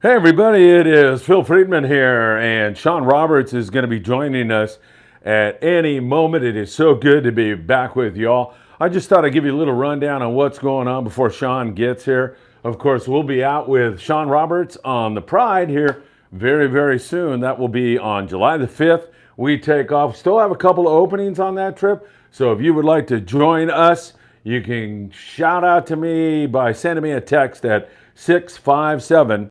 Hey everybody, it is Phil Friedman here, and Shon Roberts is going to be joining us at any moment. It is so good to be back with y'all. I just thought I'd give you a little rundown on what's going on before Shon gets here. Of course, we'll be out with Shon Roberts on the Pride here very, very soon. That will be on July the 5th. We take off. Still have a couple of openings on that trip, so if you would like to join us, you can shout out to me by sending me a text at 657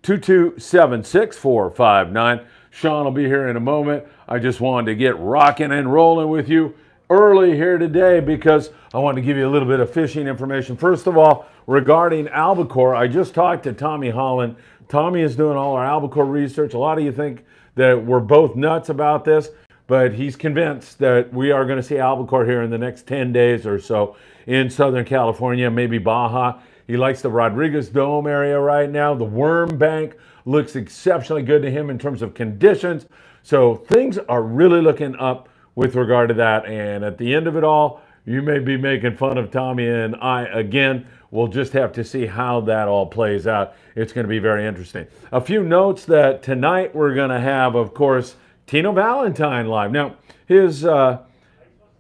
227 6459. Shon will be here in a moment. I just wanted to get rocking and rolling with you early here today because I want to give you a little bit of fishing information. First of all, regarding albacore, I just talked to Tommy Holland. Tommy is doing all our albacore research. A lot of you think that we're both nuts about this, but he's convinced that we are going to see albacore here in the next 10 days or so in Southern California, maybe Baja. He likes the Rodriguez Dome area right now. The worm bank looks exceptionally good to him in terms of conditions. So things are really looking up with regard to that. And at the end of it all, you may be making fun of Tommy and I again. We'll just have to see how that all plays out. It's going to be very interesting. A few notes that tonight we're going to have, of course, Tino Valentine live. Now, his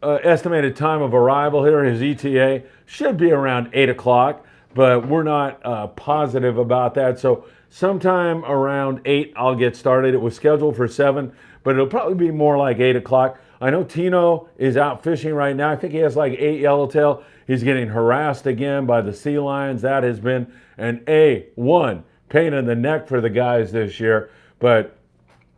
estimated time of arrival here, his ETA, should be around 8 o'clock. But we're not positive about that. So sometime around 8, I'll get started. It was scheduled for 7, but it'll probably be more like 8 o'clock. I know Tino is out fishing right now. I think he has like 8 yellowtail. He's getting harassed again by the sea lions. That has been an A1 pain in the neck for the guys this year. But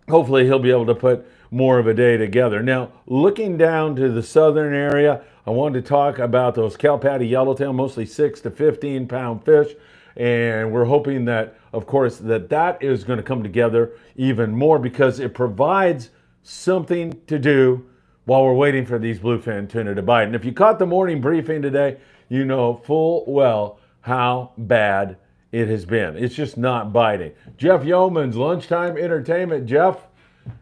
hopefully he'll be able to put more of a day together. Now, looking down to the southern area, I wanted to talk about those Cal-Patty yellowtail, mostly 6 to 15 pound fish. And we're hoping that, of course, that is going to come together even more because it provides something to do while we're waiting for these bluefin tuna to bite. And if you caught the morning briefing today, you know full well how bad it has been. It's just not biting. Jeff Yeoman's Lunchtime Entertainment. Jeff,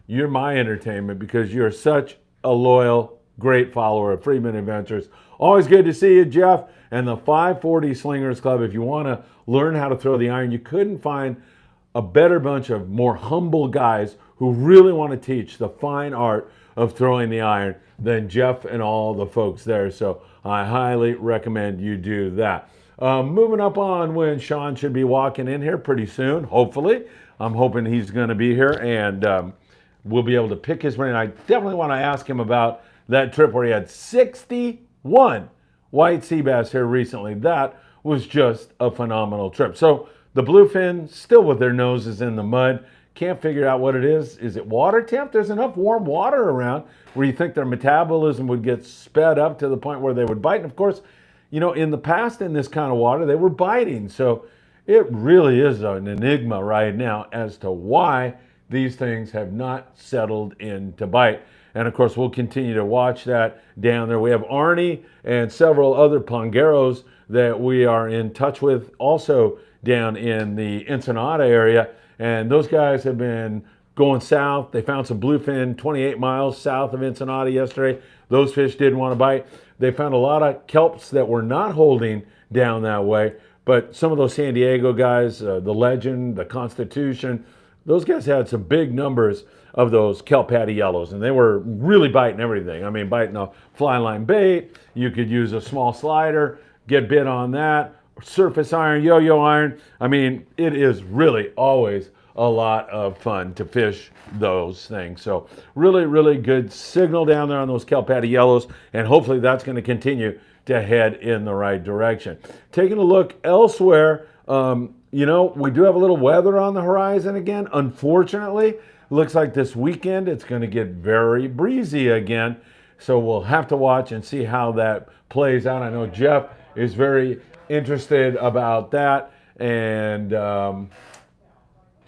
you're my entertainment because you're such a loyal, great follower of Friedman Adventures. Always good to see you, Jeff. And the 540 Slingers Club, if you want to learn how to throw the iron, you couldn't find a better bunch of more humble guys who really want to teach the fine art of throwing the iron than Jeff and all the folks there. So I highly recommend you do that. Moving up on when Shon should be walking in here pretty soon, hopefully. I'm hoping he's going to be here and we'll be able to pick his brain. I definitely want to ask him about that trip where he had 61 white sea bass here recently. That was just a phenomenal trip. So the bluefin still with their noses in the mud. Can't figure out what it is. Is it water temp? There's enough warm water around where you think their metabolism would get sped up to the point where they would bite. And of course, you know, in the past in this kind of water, they were biting. So it really is an enigma right now as to why these things have not settled in to bite. And of course, we'll continue to watch that down there. We have Arnie and several other pongeros that we are in touch with also down in the Ensenada area. And those guys have been going south. They found some bluefin 28 miles south of Ensenada yesterday. Those fish didn't want to bite. They found a lot of kelps that were not holding down that way. But some of those San Diego guys, the Legend, the Constitution, those guys had some big numbers of those Cal-Patty yellows, and they were really biting everything. I mean, biting a fly line bait. You could use a small slider, get bit on that, surface iron, yo-yo iron. I mean, it is really always a lot of fun to fish those things. So really, really good signal down there on those Cal-Patty yellows, and hopefully that's going to continue to head in the right direction. Taking a look elsewhere, you know, we do have a little weather on the horizon again. Unfortunately, looks like this weekend it's going to get very breezy again. So we'll have to watch and see how that plays out. I know Jeff is very interested about that. And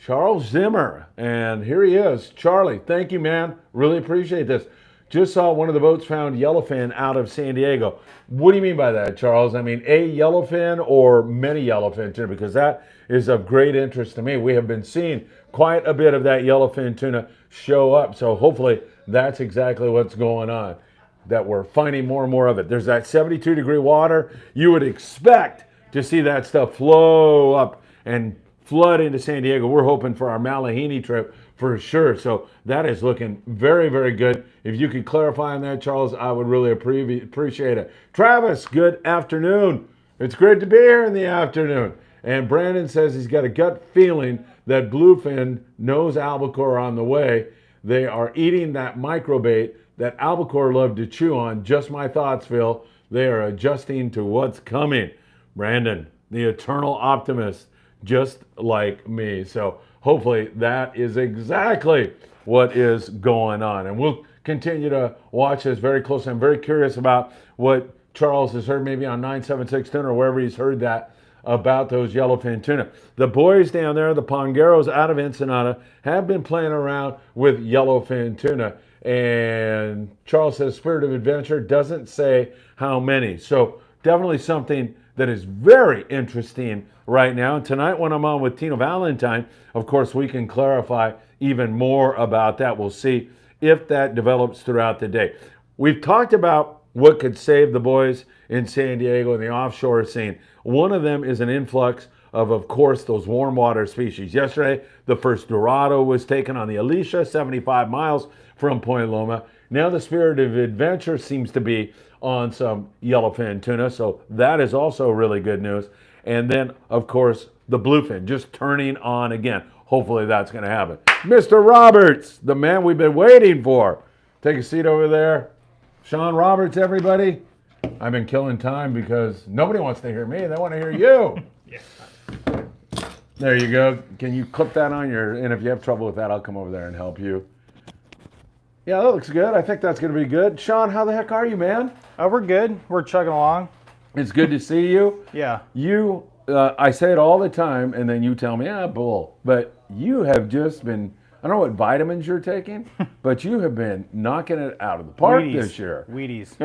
Charles Zimmer, and here he is. Charlie, thank you, man. Really appreciate this. Just saw one of the boats found yellowfin out of San Diego. What do you mean by that, Charles? I mean, a yellowfin or many yellowfin tuna? Because that is of great interest to me. We have been seeing quite a bit of that yellowfin tuna show up. So hopefully that's exactly what's going on, that we're finding more and more of it. There's that 72-degree water. You would expect to see that stuff flow up and flood into San Diego. We're hoping for our Malahini trip for sure. So that is looking very, very good. If you could clarify on that, Charles, I would really appreciate it. Travis, good afternoon. It's great to be here in the afternoon. And Brandon says he's got a gut feeling that Bluefin knows albacore on the way. They are eating that microbait that albacore love to chew on. Just my thoughts, Phil. They are adjusting to what's coming. Brandon, the eternal optimist, just like me. So hopefully that is exactly what is going on. And we'll continue to watch this very closely. I'm very curious about what Charles has heard maybe on 976 Tuna or wherever he's heard that about those yellowfin tuna. The boys down there, the Pongeros out of Ensenada, have been playing around with yellowfin tuna. And Charles says Spirit of Adventure doesn't say how many. So definitely something that is very interesting right now. And tonight when I'm on with Tina Valentine, of course, we can clarify even more about that. We'll see if that develops throughout the day. We've talked about what could save the boys in San Diego in the offshore scene. One of them is an influx of course, those warm water species. Yesterday, the first Dorado was taken on the Alicia, 75 miles from Point Loma. Now the Spirit of Adventure seems to be on some yellowfin tuna, so that is also really good news. And then, of course, the Bluefin just turning on again. Hopefully that's going to happen. Mr. Roberts, the man we've been waiting for. Take a seat over there. Shon Roberts, everybody. I've been killing time because nobody wants to hear me. They want to hear you. Yeah. There you go. Can you clip that on your, and if you have trouble with that, I'll come over there and help you. Yeah, that looks good. I think that's going to be good. Shon, how the heck are you, man? We're good. We're chugging along. It's good to see you. Yeah. You, I say it all the time, and then you tell me, bull. But you have just been, I don't know what vitamins you're taking, but you have been knocking it out of the park this year. Wheaties.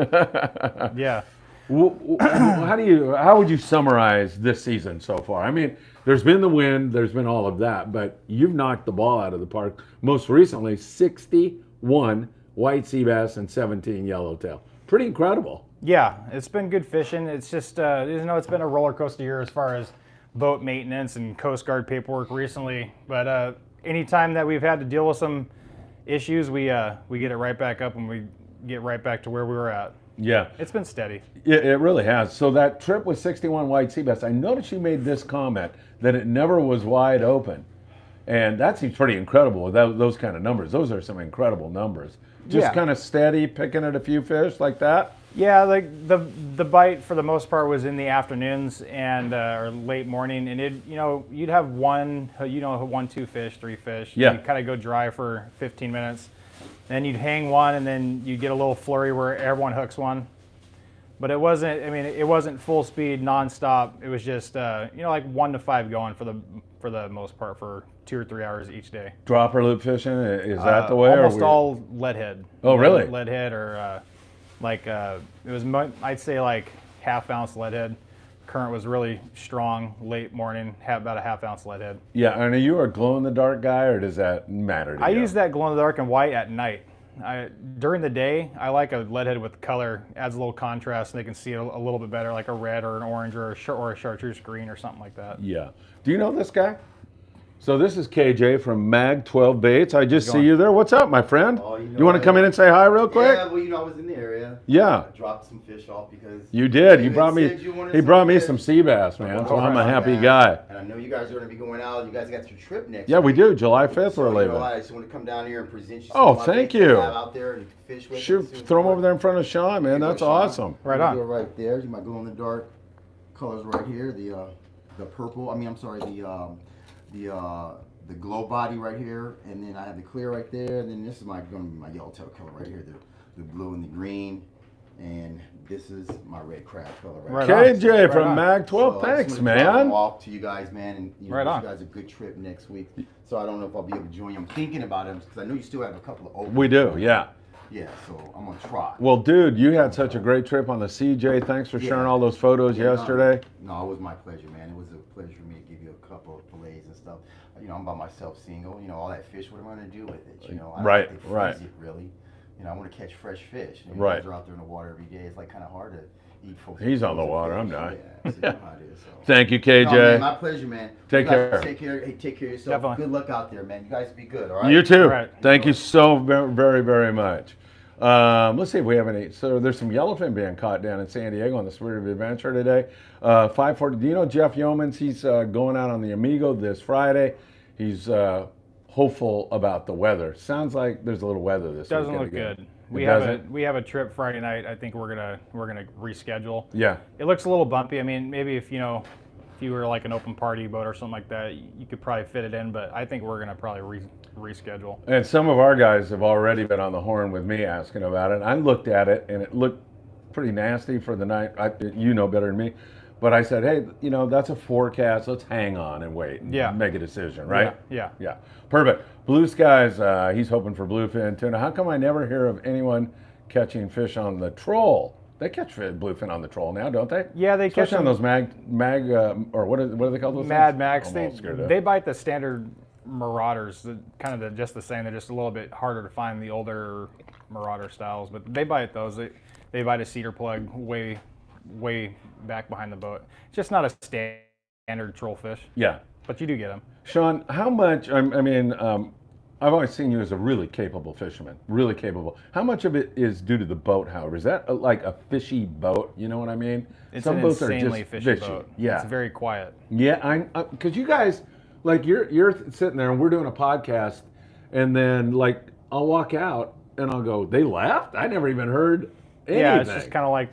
Yeah. How would you summarize this season so far? I mean, there's been the wind, there's been all of that, but you've knocked the ball out of the park. Most recently, 61 white sea bass and 17 yellowtail. Pretty incredible. Yeah, it's been good fishing. It's just, it's been a roller coaster year as far as boat maintenance and Coast Guard paperwork recently. But anytime that we've had to deal with some issues, we get it right back up and we get right back to where we were at. Yeah. It's been steady. It really has. So that trip with 61 white sea bass, I noticed you made this comment that it never was wide open. And that seems pretty incredible with those kind of numbers. Those are some incredible numbers. Just kind of steady, picking at a few fish like that? Yeah, like the bite for the most part was in the afternoons and or late morning, and you'd have one, 2 fish, 3 fish. Yeah. You'd kind of go dry for 15 minutes. Then you'd hang one, and then you get a little flurry where everyone hooks one. But it wasn't full speed, nonstop. It was just, like 1 to 5 going for the most part for 2 or 3 hours each day. Dropper loop fishing, is that the way? Almost all lead head. Oh, really? Lead head or it was, I'd say like half-ounce lead head. Current was really strong late morning, about a half-ounce lead head. Yeah, and are you a glow-in-the-dark guy, or does that matter to you? I use that glow-in-the-dark and white at night. During the day, I like a lead head with color, adds a little contrast, and they can see it a little bit better, like a red or an orange or a chartreuse green or something like that. Yeah. Do you know this guy? So this is KJ from Mag 12 Baits. I just see you there. What's up, my friend? Oh, you want to come in and say hi real quick? Yeah, well, I was in the area. Yeah. I dropped some fish off because You did. David He brought me fish. some sea bass, man. So I'm a happy guy. And I know you guys are going to be going out. You guys got your trip next Yeah, we week. do. July 5th So, we're leaving. I just want to come down here and present you some Oh, of my thank baits that you. I have out there and fish with. Shoot, throw them over there in front of Sean, man. That's awesome. Right on. on. Do it right there. You might glow in the dark colors right here. The purple. The glow body right here, and then I have the clear right there, and then this is going to be my yellowtail color right here, the blue and the green, and this is my red crab color right here. KJ from Mag 12, So thanks, I just wanna drop them man. off to you guys, man, and wish Right on. you guys a good trip next week. So I don't know if I'll be able to join you. I'm thinking about it because I know you still have a couple of open. We do, yeah. Yeah, so I'm gonna try. Well, dude, you had such a great trip on the CJ. Thanks for sharing all those photos yesterday. No, it was my pleasure, man. It was a pleasure for me to give you a couple of fillets and stuff. I'm by myself single. All that fish. What am I gonna do with it? I don't Right, have to freeze it really. I want to catch fresh fish. You guys are out there in the water every day. It's like kind of hard to eat full. He's on the frozen water. fish. I'm dying. Yeah, so you know how it is. So. Thank you, No, man, KJ. my pleasure, man. Take You guys care. Take care. Hey, take care of yourself. Definitely. Good luck out there, man. You guys be good. All right. You too. All right. Thank you so very, very much. Let's see if we have any. So there's some yellowfin being caught down in San Diego on the Spirit of Adventure today. 5:40. Do you know Jeff Yeomans? He's going out on the Amigo this Friday. He's hopeful about the weather. Sounds like there's a little weather this Doesn't weekend look again. good. It We have a trip Friday night. I think we're gonna reschedule. Yeah. It looks a little bumpy. I mean, maybe if you were like an open party boat or something like that, you could probably fit it in. But I think we're gonna probably reschedule. And some of our guys have already been on the horn with me asking about it. I looked at it and it looked pretty nasty for the night. You know better than me. But I said, hey, that's a forecast. Let's hang on and wait and make a decision, right? Yeah. Perfect. Blue skies, he's hoping for bluefin tuna. How come I never hear of anyone catching fish on the troll? They catch bluefin on the troll now, don't they? Yeah, they catch Especially on them. those mag or what are they called? Those Mad things? Max. I'm all scared of They bite the standard marauders. Just the same. They're just a little bit harder to find the older marauder styles, but they bite those. They bite a cedar plug way back behind the boat. It's just not a standard troll fish. Yeah. But you do get them. Sean, how much? I've always seen you as a really capable fisherman, really capable. How much of it is due to the boat, however? Is that like a fishy boat? You know what I mean? It's Some an boats insanely are just fishy fishy. boat. Yeah. It's very quiet. Yeah, because you guys, like you're sitting there and we're doing a podcast, and then like I'll walk out and I'll go, they left? I never even heard anything. Yeah, it's just kind of like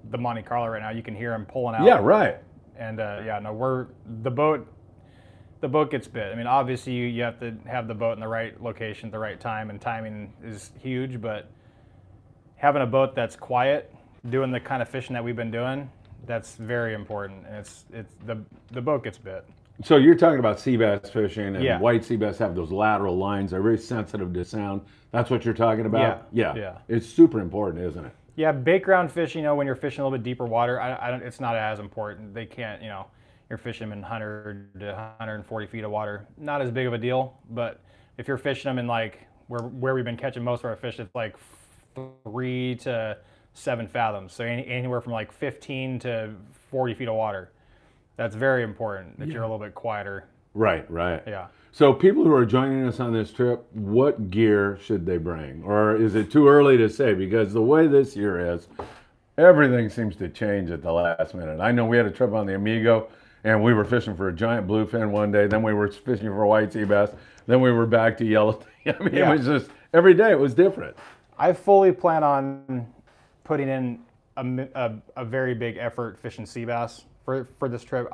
the Monte Carlo right now. You can hear them pulling out. Yeah, right. And the boat gets bit. I mean, obviously you have to have the boat in the right location at the right time, and timing is huge. But having a boat that's quiet, doing the kind of fishing that we've been doing, that's very important. And it's the boat gets bit. So you're talking about sea bass fishing, and Yeah. white sea bass have those lateral lines. They're very sensitive to sound. That's what you're talking about? Yeah. It's super important, isn't it? Yeah, bait ground fish, when you're fishing a little bit deeper water, it's not as important. They can't, you're fishing them in 100 to 140 feet of water. Not as big of a deal, but if you're fishing them in like where we've been catching most of our fish, it's like 3 to 7 fathoms. So anywhere from like 15 to 40 feet of water. That's very important that you're a little bit quieter. Right. Yeah. So people who are joining us on this trip, what gear should they bring? Or is it too early to say? Because the way this year is, everything seems to change at the last minute. I know we had a trip on the Amigo, and we were fishing for a giant bluefin one day. Then we were fishing for white sea bass. Then we were back to yellow. It was just, every day it was different. I fully plan on putting in a very big effort fishing sea bass for this trip.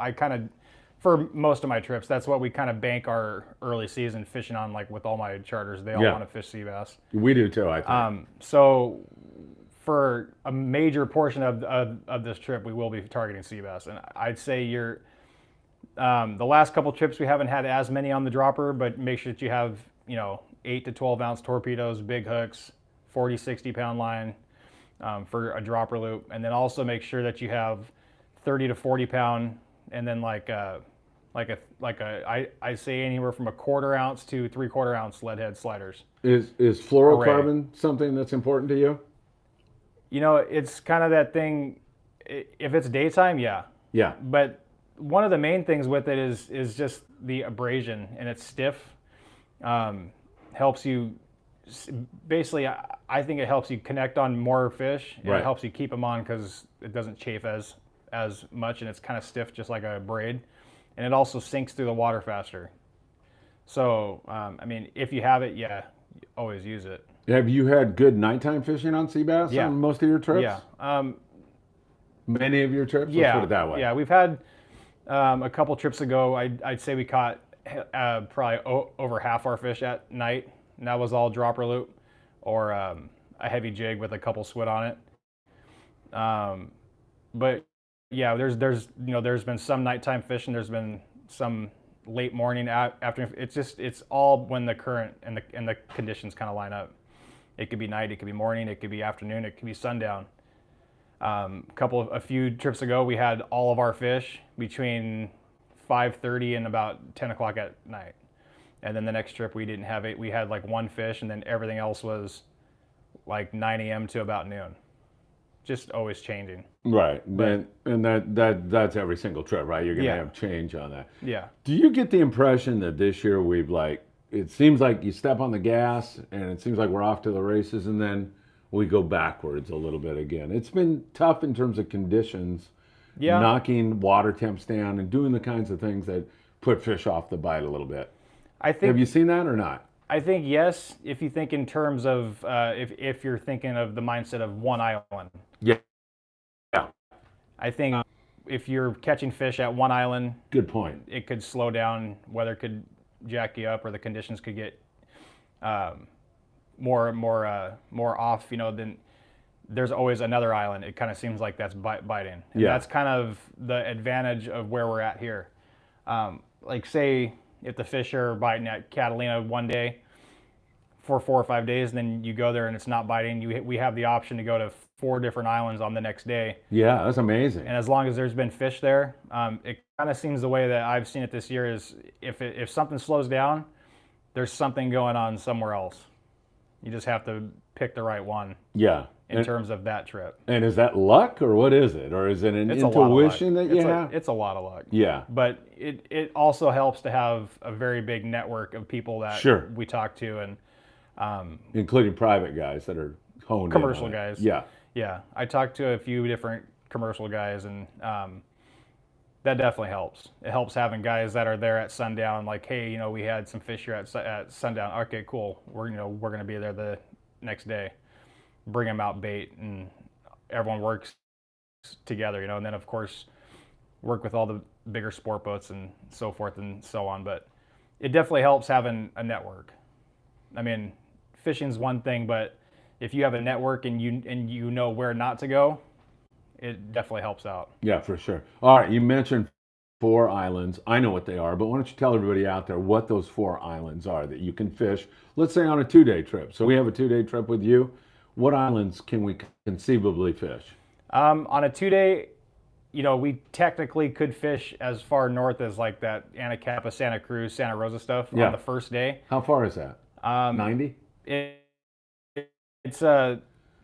For most of my trips, that's what we kind of bank our early season fishing on. Like with all my charters, they all want to fish sea bass. We do too, I think. So for a major portion of this trip, we will be targeting sea bass. And I'd say the last couple trips, we haven't had as many on the dropper, but make sure that you have, 8 to 12 ounce torpedoes, big hooks, 40, 60 pound line for a dropper loop. And then also make sure that you have 30 to 40 pound, and then I say anywhere from a 1/4 ounce to 3/4 ounce lead head sliders. Is fluorocarbon something that's important to you? It's kind of that thing. If it's daytime, yeah. Yeah. But one of the main things with it is just the abrasion, and it's stiff. Helps you. Basically, I think it helps you connect on more fish. And It helps you keep them on because it doesn't chafe as much, and it's kind of stiff, just like a braid. And it also sinks through the water faster. So, if you have it, always use it. Have you had good nighttime fishing on sea bass on most of your trips? Yeah. Many of your trips? Let's put it that way. Yeah, we've had a couple trips ago, I'd say we caught probably over half our fish at night, and that was all dropper loop or a heavy jig with a couple swit on it. But yeah, there's been some nighttime fishing. There's been some late morning afternoon. It's all when the current and the conditions kind of line up. It could be night, it could be morning, it could be afternoon, it could be sundown. A few trips ago, we had all of our fish between 5:30 and about 10 o'clock at night. And then the next trip we didn't have it. We had like one fish, and then everything else was like 9 a.m. to about noon. just always changing. Right. And that's every single trip, right? You're going to have change on that. Yeah. Do you get the impression that this year we've it seems like you step on the gas and it seems like we're off to the races and then we go backwards a little bit again. It's been tough in terms of conditions, knocking water temps down and doing the kinds of things that put fish off the bite a little bit. Have you seen that or not? I think yes, if you think in terms of, if you're thinking of the mindset of one island. Yeah. I think if you're catching fish at one island. Good point. It could slow down, weather could jack you up, or the conditions could get more off, then there's always another island. It kind of seems like that's biting. And that's kind of the advantage of where we're at here. Like say if the fish are biting at Catalina one day for 4 or 5 days, then you go there and it's not biting, we have the option to go to 4 different islands on the next day. Yeah, that's amazing. And as long as there's been fish there, it kind of seems the way that I've seen it this year is if something slows down, there's something going on somewhere else. You just have to pick the right one. Yeah. In terms of that trip. And is that luck or what is it? Or is it an intuition that you have? It's a lot of luck. Yeah. But it also helps to have a very big network of people that we talk to, and including private guys that are honed in on it. Commercial guys. Yeah. Yeah. I talked to a few different commercial guys, and that definitely helps. It helps having guys that are there at sundown, like, hey, we had some fish here at sundown. Okay, cool. We're going to be there the next day. Bring them out bait, and everyone works together, and then of course work with all the bigger sport boats and so forth and so on. But it definitely helps having a network. I mean, fishing's one thing, but if you have a network and you know where not to go, it definitely helps out. Yeah, for sure. All right, you mentioned 4 islands. I know what they are, but why don't you tell everybody out there what those 4 islands are that you can fish, let's say on a 2-day trip. So we have a 2-day trip with you. What islands can we conceivably fish? On a 2-day, we technically could fish as far north as like that Anacapa, Santa Cruz, Santa Rosa stuff on the first day. How far is that? 90? It's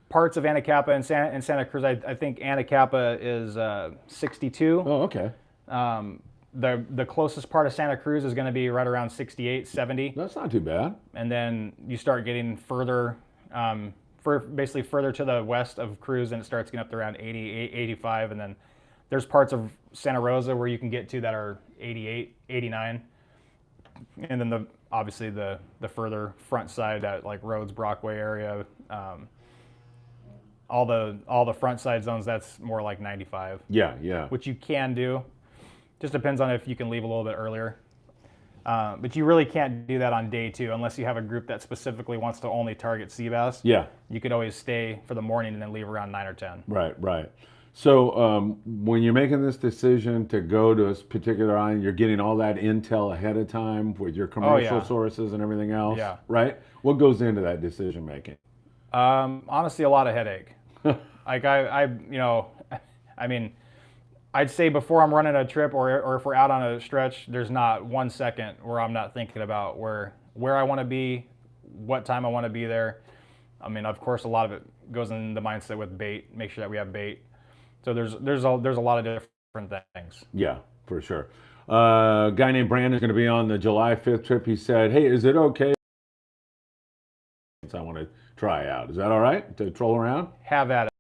parts of Anacapa and Santa Cruz. I think Anacapa is 62. Oh, okay. The closest part of Santa Cruz is going to be right around 68, 70. That's not too bad. And then you start getting further, basically further to the west of Cruz, and it starts getting up to around 80, 85. And then there's parts of Santa Rosa where you can get to that are 88, 89. And then obviously the further front side at like Rhodes, Brockway area, all the front side zones, that's more like 95. Yeah, yeah. Which you can do. Just depends on if you can leave a little bit earlier. But you really can't do that on day 2 unless you have a group that specifically wants to only target sea bass. Yeah. You could always stay for the morning and then leave around 9 or 10. Right, right. So when you're making this decision to go to a particular island, you're getting all that intel ahead of time with your commercial sources and everything else, right? What goes into that decision making? Honestly, a lot of headache. Like I mean, I'd say before I'm running a trip or if we're out on a stretch, there's not 1 second where I'm not thinking about where I want to be, what time I want to be there. I mean, of course, a lot of it goes in the mindset with bait. Make sure that we have bait. So there's a lot of different things. Yeah, for sure. A guy named Brandon is going to be on the July 5th trip. He said, "Hey, is it okay? I want to try out. Is that all right to troll around? Have at it."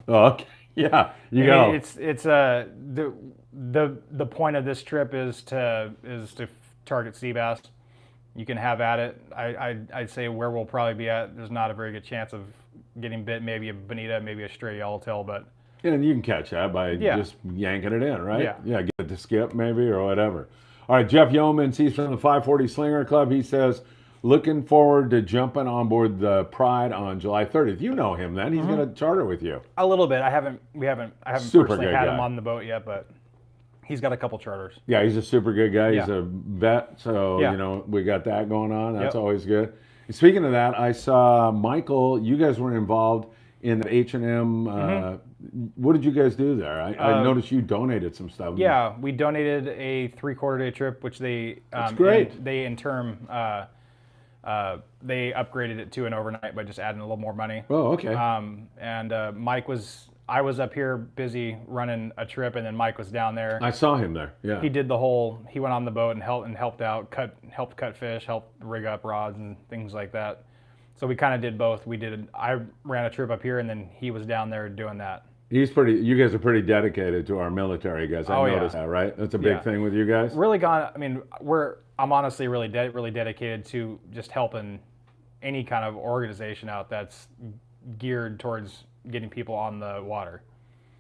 Oh, okay. Yeah, you go. It's the point of this trip is to target sea bass. You can have at it. I'd say where we'll probably be at, there's not a very good chance of getting bit. Maybe a bonita, maybe a stray yellowtail, but and you can catch that by just yanking it in, right? Yeah, get it to skip maybe or whatever. All right, Jeff Yeomans, he's from the 540 Slinger Club. He says, looking forward to jumping on board the Pride on July 30th. You know him then. He's going to charter with you. A little bit. I haven't Super personally had guy. him on the boat yet, but he's got a couple charters. Yeah, he's a super good guy. He's a vet, so we got that going on. That's always good. Speaking of that, I saw Michael, you guys were involved in the H&M. What did you guys do there? I noticed you donated some stuff. Yeah, we donated a 3/4 day trip, which they That's great. they in turn They upgraded it to an overnight by just adding a little more money. Oh, okay. I was up here busy running a trip, and then Mike was down there. I saw him there. Yeah. He did he went on the boat and helped out, helped cut fish, helped rig up rods and things like that. So we kind of did both. I ran a trip up here, and then he was down there doing that. You guys are pretty dedicated to our military guys. I noticed that, right? That's a big thing with you guys. Really I mean, I'm honestly really dedicated to just helping any kind of organization out that's geared towards getting people on the water.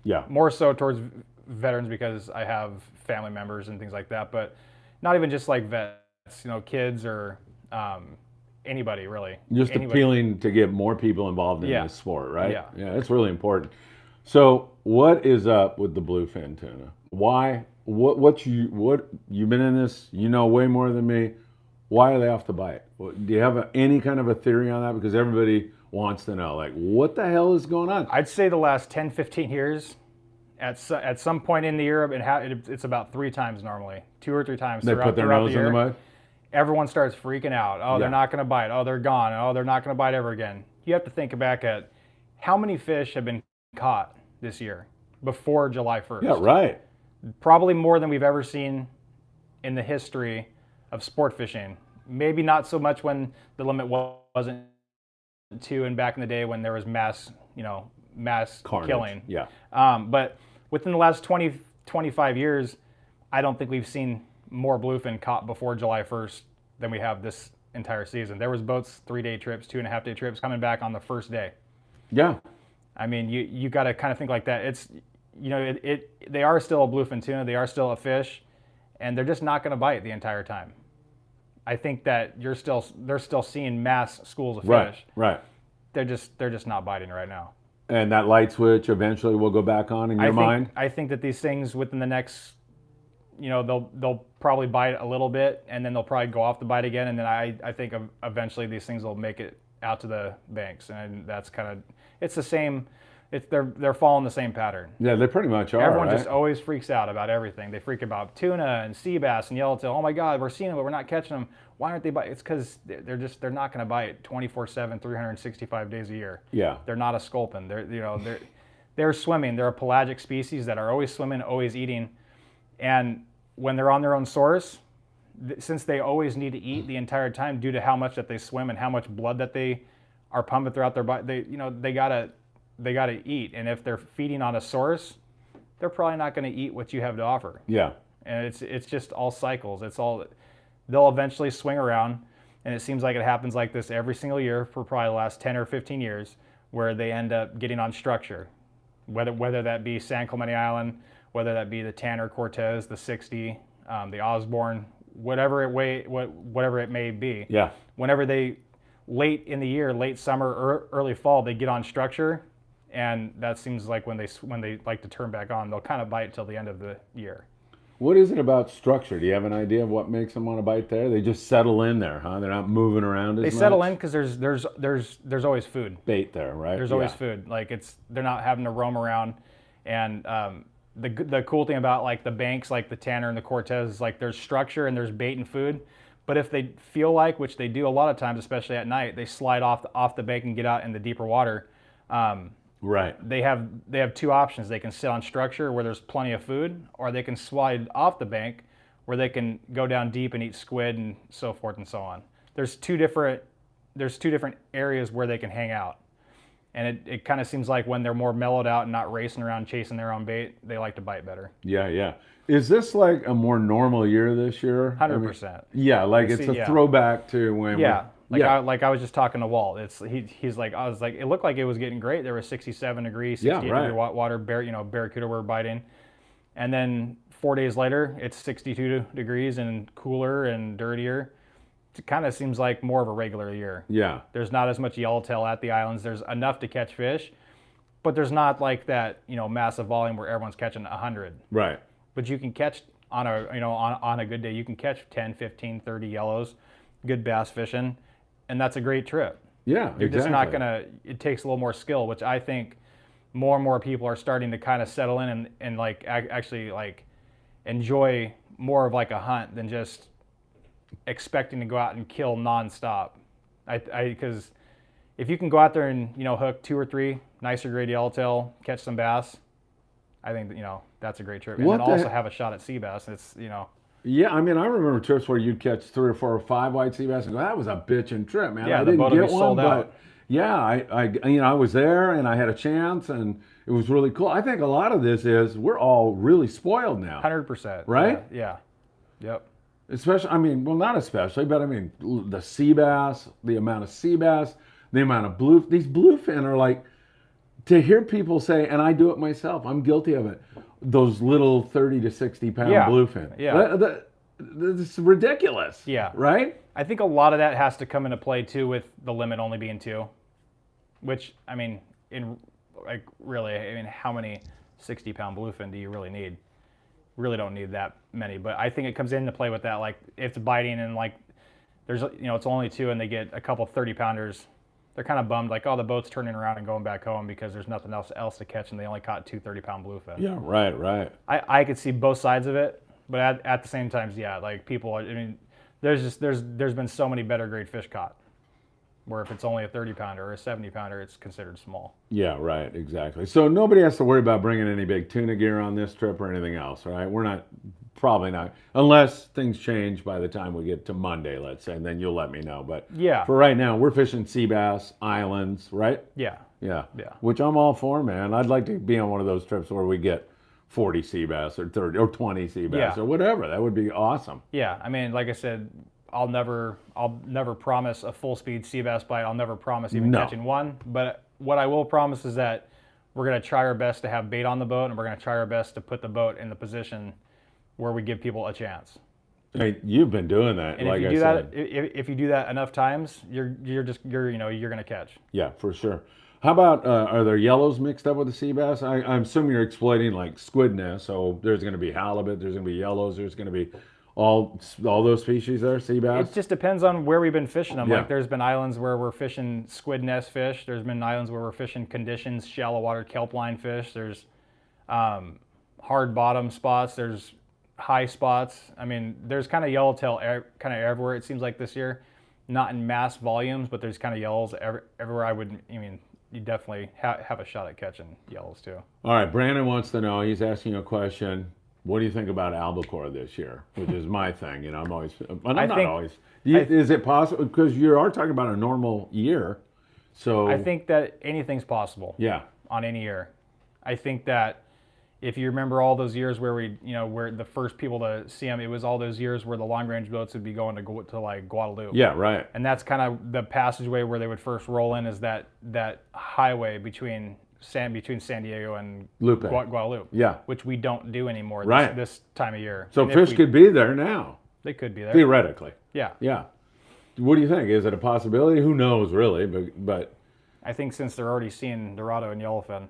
Yeah. More so towards veterans because I have family members and things like that, but not even just like vets, kids or anybody really. Just appealing to get more people involved in this sport, right? Yeah. Yeah, it's really important. So what is up with the bluefin tuna? Why? What you've been in this, way more than me. Why are they off the bite? Do you have any kind of a theory on that? Because everybody wants to know, like, what the hell is going on? I'd say the last 10, 15 years, at some point in the year, it's about 3 times normally, 2 or 3 times They put their nose in the mud? Everyone starts freaking out. Oh, they're not going to bite. Oh, they're gone. Oh, they're not going to bite ever again. You have to think back at how many fish have been caught this year before July 1st. Yeah, right. Probably more than we've ever seen in the history of sport fishing. Maybe not so much when the limit wasn't 2 and back in the day when there was mass Carnage. killing. Yeah. But within the last 20, 25 years, I don't think we've seen more bluefin caught before July 1st than we have this entire season. There was boats, 3-day trips, 2.5-day trips coming back on the first day. Yeah. I mean, you got to kind of think like that. It's, they are still a bluefin tuna. They are still a fish, and they're just not going to bite the entire time. I think that they're still seeing mass schools of fish. Right. They're just not biting right now. And that light switch eventually will go back on in your mind? I think that these things within the next, they'll probably bite a little bit, and then they'll probably go off the bite again, and then I think eventually these things will make it out to the banks, and that's kind of, it's the same. They're following the same pattern. Yeah, they pretty much are. Everyone right? just always freaks out about everything. They freak about tuna and sea bass and yellowtail. Oh my God, we're seeing them, but we're not catching them. Why aren't they biting? It's because they're not going to bite 24/7, 365 days a year. Yeah. They're not a sculpin. They're swimming. They're a pelagic species that are always swimming, always eating, and when they're on their own source, since they always need to eat the entire time due to how much that they swim and how much blood that they are pumping throughout their body, they gotta eat. And if they're feeding on a source, they're probably not going to eat what you have to offer. Yeah. And it's just all cycles. They'll eventually swing around, and it seems like it happens like this every single year for probably the last 10 or 15 years, where they end up getting on structure, whether that be San Clemente Island, whether that be the Tanner Cortez, the 60, the Osborne, whatever it may be. Yeah. Whenever they late in the year, late summer or early fall, they get on structure, and that seems like when they like to turn back on, they'll kind of bite till the end of the year. What is it about structure? Do you have an idea of what makes them want to bite there? They just settle in there, huh? They're not moving around as much? They settle in because there's always food. Bait there, right? There's always food. Like they're not having to roam around. And the cool thing about like the banks, like the Tanner and the Cortez, is like there's structure and there's bait and food. But if they feel like, which they do a lot of times, especially at night, they slide off the bank and get out in the deeper water. Right. They have 2 options. They can sit on structure where there's plenty of food, or they can slide off the bank where they can go down deep and eat squid and so forth and so on. There's two different areas where they can hang out. And it kind of seems like when they're more mellowed out and not racing around chasing their own bait, they like to bite better. Yeah. Is this like a more normal year this year? 100%. Yeah, like it's a throwback to when. Yeah. I was just talking to Walt. He's like, I was like, it looked like it was getting great. There was 67 degrees, 68 degree water, barracuda were biting. And then 4 days later, it's 62 degrees and cooler and dirtier. It kind of seems like more of a regular year. Yeah. There's not as much yellowtail at the islands. There's enough to catch fish, but there's not like that, massive volume where everyone's catching 100. Right. But you can catch on a good day, you can catch 10, 15, 30 yellows, good bass fishing. And that's a great trip. Yeah, You're just not it takes a little more skill, which I think more and more people are starting to kind of settle in and like actually like enjoy more of like a hunt than just expecting to go out and kill nonstop. Because if you can go out there and hook 2 or 3 nicer grade yellowtail, catch some bass, I think that's a great trip. And then also have a shot at sea bass. It's Yeah, I mean, I remember trips where you'd catch 3 or 4 or 5 white sea bass and go, that was a bitchin' trip, man. Yeah, I the didn't boat would get be one, sold out. but yeah, I was there and I had a chance and it was really cool. I think a lot of this is we're all really spoiled now. 100%. Right? Yeah. Yep. Especially, I mean, well, not especially, but I mean, the sea bass, the amount of sea bass, the amount of these bluefin are like, to hear people say, and I do it myself, I'm guilty of it, those little 30 to 60 pound bluefin. Yeah. It's ridiculous. Yeah. Right? I think a lot of that has to come into play too with the limit only being 2, which, I mean, how many 60-pound bluefin do you really need? Really don't need that many, but I think it comes into play with that. Like, if it's biting and like there's it's only 2 and they get a couple 30-pounders, they're kind of bummed, like, oh, the boat's turning around and going back home because there's nothing else to catch and they only caught 2 30-pound bluefin. Yeah, right. I could see both sides of it, but at the same time, yeah, like people, I mean, there's been so many better grade fish caught, where if it's only a 30-pounder or a 70-pounder, it's considered small. Yeah, right, exactly. So nobody has to worry about bringing any big tuna gear on this trip or anything else, right? Probably not, unless things change by the time we get to Monday, let's say, and then you'll let me know. But yeah, for right now, we're fishing sea bass, islands, right? Yeah. Which I'm all for, man. I'd like to be on one of those trips where we get 40 sea bass or 30 or 20 sea bass or whatever. That would be awesome. Yeah, I mean, like I said, I'll never promise a full speed sea bass bite. I'll never promise even catching one. But what I will promise is that we're going to try our best to have bait on the boat, and we're going to try our best to put the boat in the position where we give people a chance. Hey, you've been doing that. And like if you do said. if you do that enough times, you're going to catch. Yeah, for sure. How about are there yellows mixed up with the sea bass? I'm assuming you're exploiting like squid nest, so there's going to be halibut, there's going to be yellows, there's going to be all those species there, sea bass? It just depends on where we've been fishing them. Yeah. Like, there's been islands where we're fishing squid nest fish. There's been islands where we're fishing conditions, shallow water kelp line fish. There's hard bottom spots. There's high spots. I mean, there's kind of yellowtail kind of everywhere, it seems like, this year. Not in mass volumes, but there's kind of yellows everywhere. You definitely have a shot at catching yellows too. All right, Brandon wants to know, he's asking you a question. What do you think about albacore this year? Which is my thing. I'm always, is it possible? Because you are talking about a normal year. So I think that anything's possible. Yeah. On any year. I think that if you remember all those years where where the first people to see them, it was all those years where the long range boats would be going to like Guadalupe. Yeah, right. And that's kind of the passageway where they would first roll in, is that highway between San Diego and Guadalupe. Yeah. Which we don't do anymore this time of year. So fish could be there now. They could be there. Theoretically. Yeah. Yeah. What do you think? Is it a possibility? Who knows, really? But I think since they're already seeing Dorado and Yellowfin,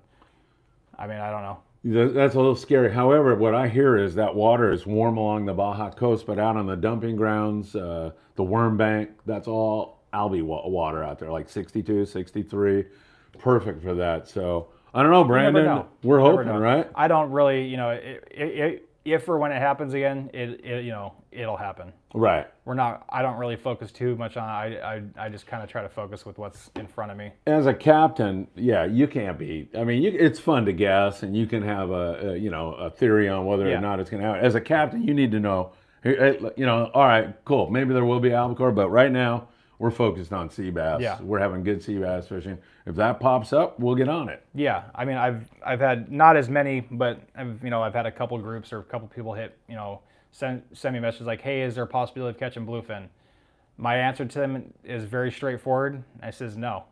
I mean, I don't know. That's a little scary. However, what I hear is that water is warm along the Baja coast, but out on the dumping grounds, the worm bank, that's all algae water out there, like 62, 63. Perfect for that. So I don't know, Brandon. We're hoping, right? I don't really, if or when it happens again, it'll happen. Right. I don't really focus too much on it. I just kind of try to focus with what's in front of me. As a captain, yeah, you can't be. I mean, it's fun to guess, and you can have a theory on whether or not it's going to happen. As a captain, you need to know. All right, cool. Maybe there will be albacore, but right now we're focused on sea bass. Yeah. We're having good sea bass fishing. If that pops up, we'll get on it. Yeah, I mean, I've had not as many, but I've had a couple groups or a couple people hit, send me messages like, hey, is there a possibility of catching bluefin? My answer to them is very straightforward. I says no,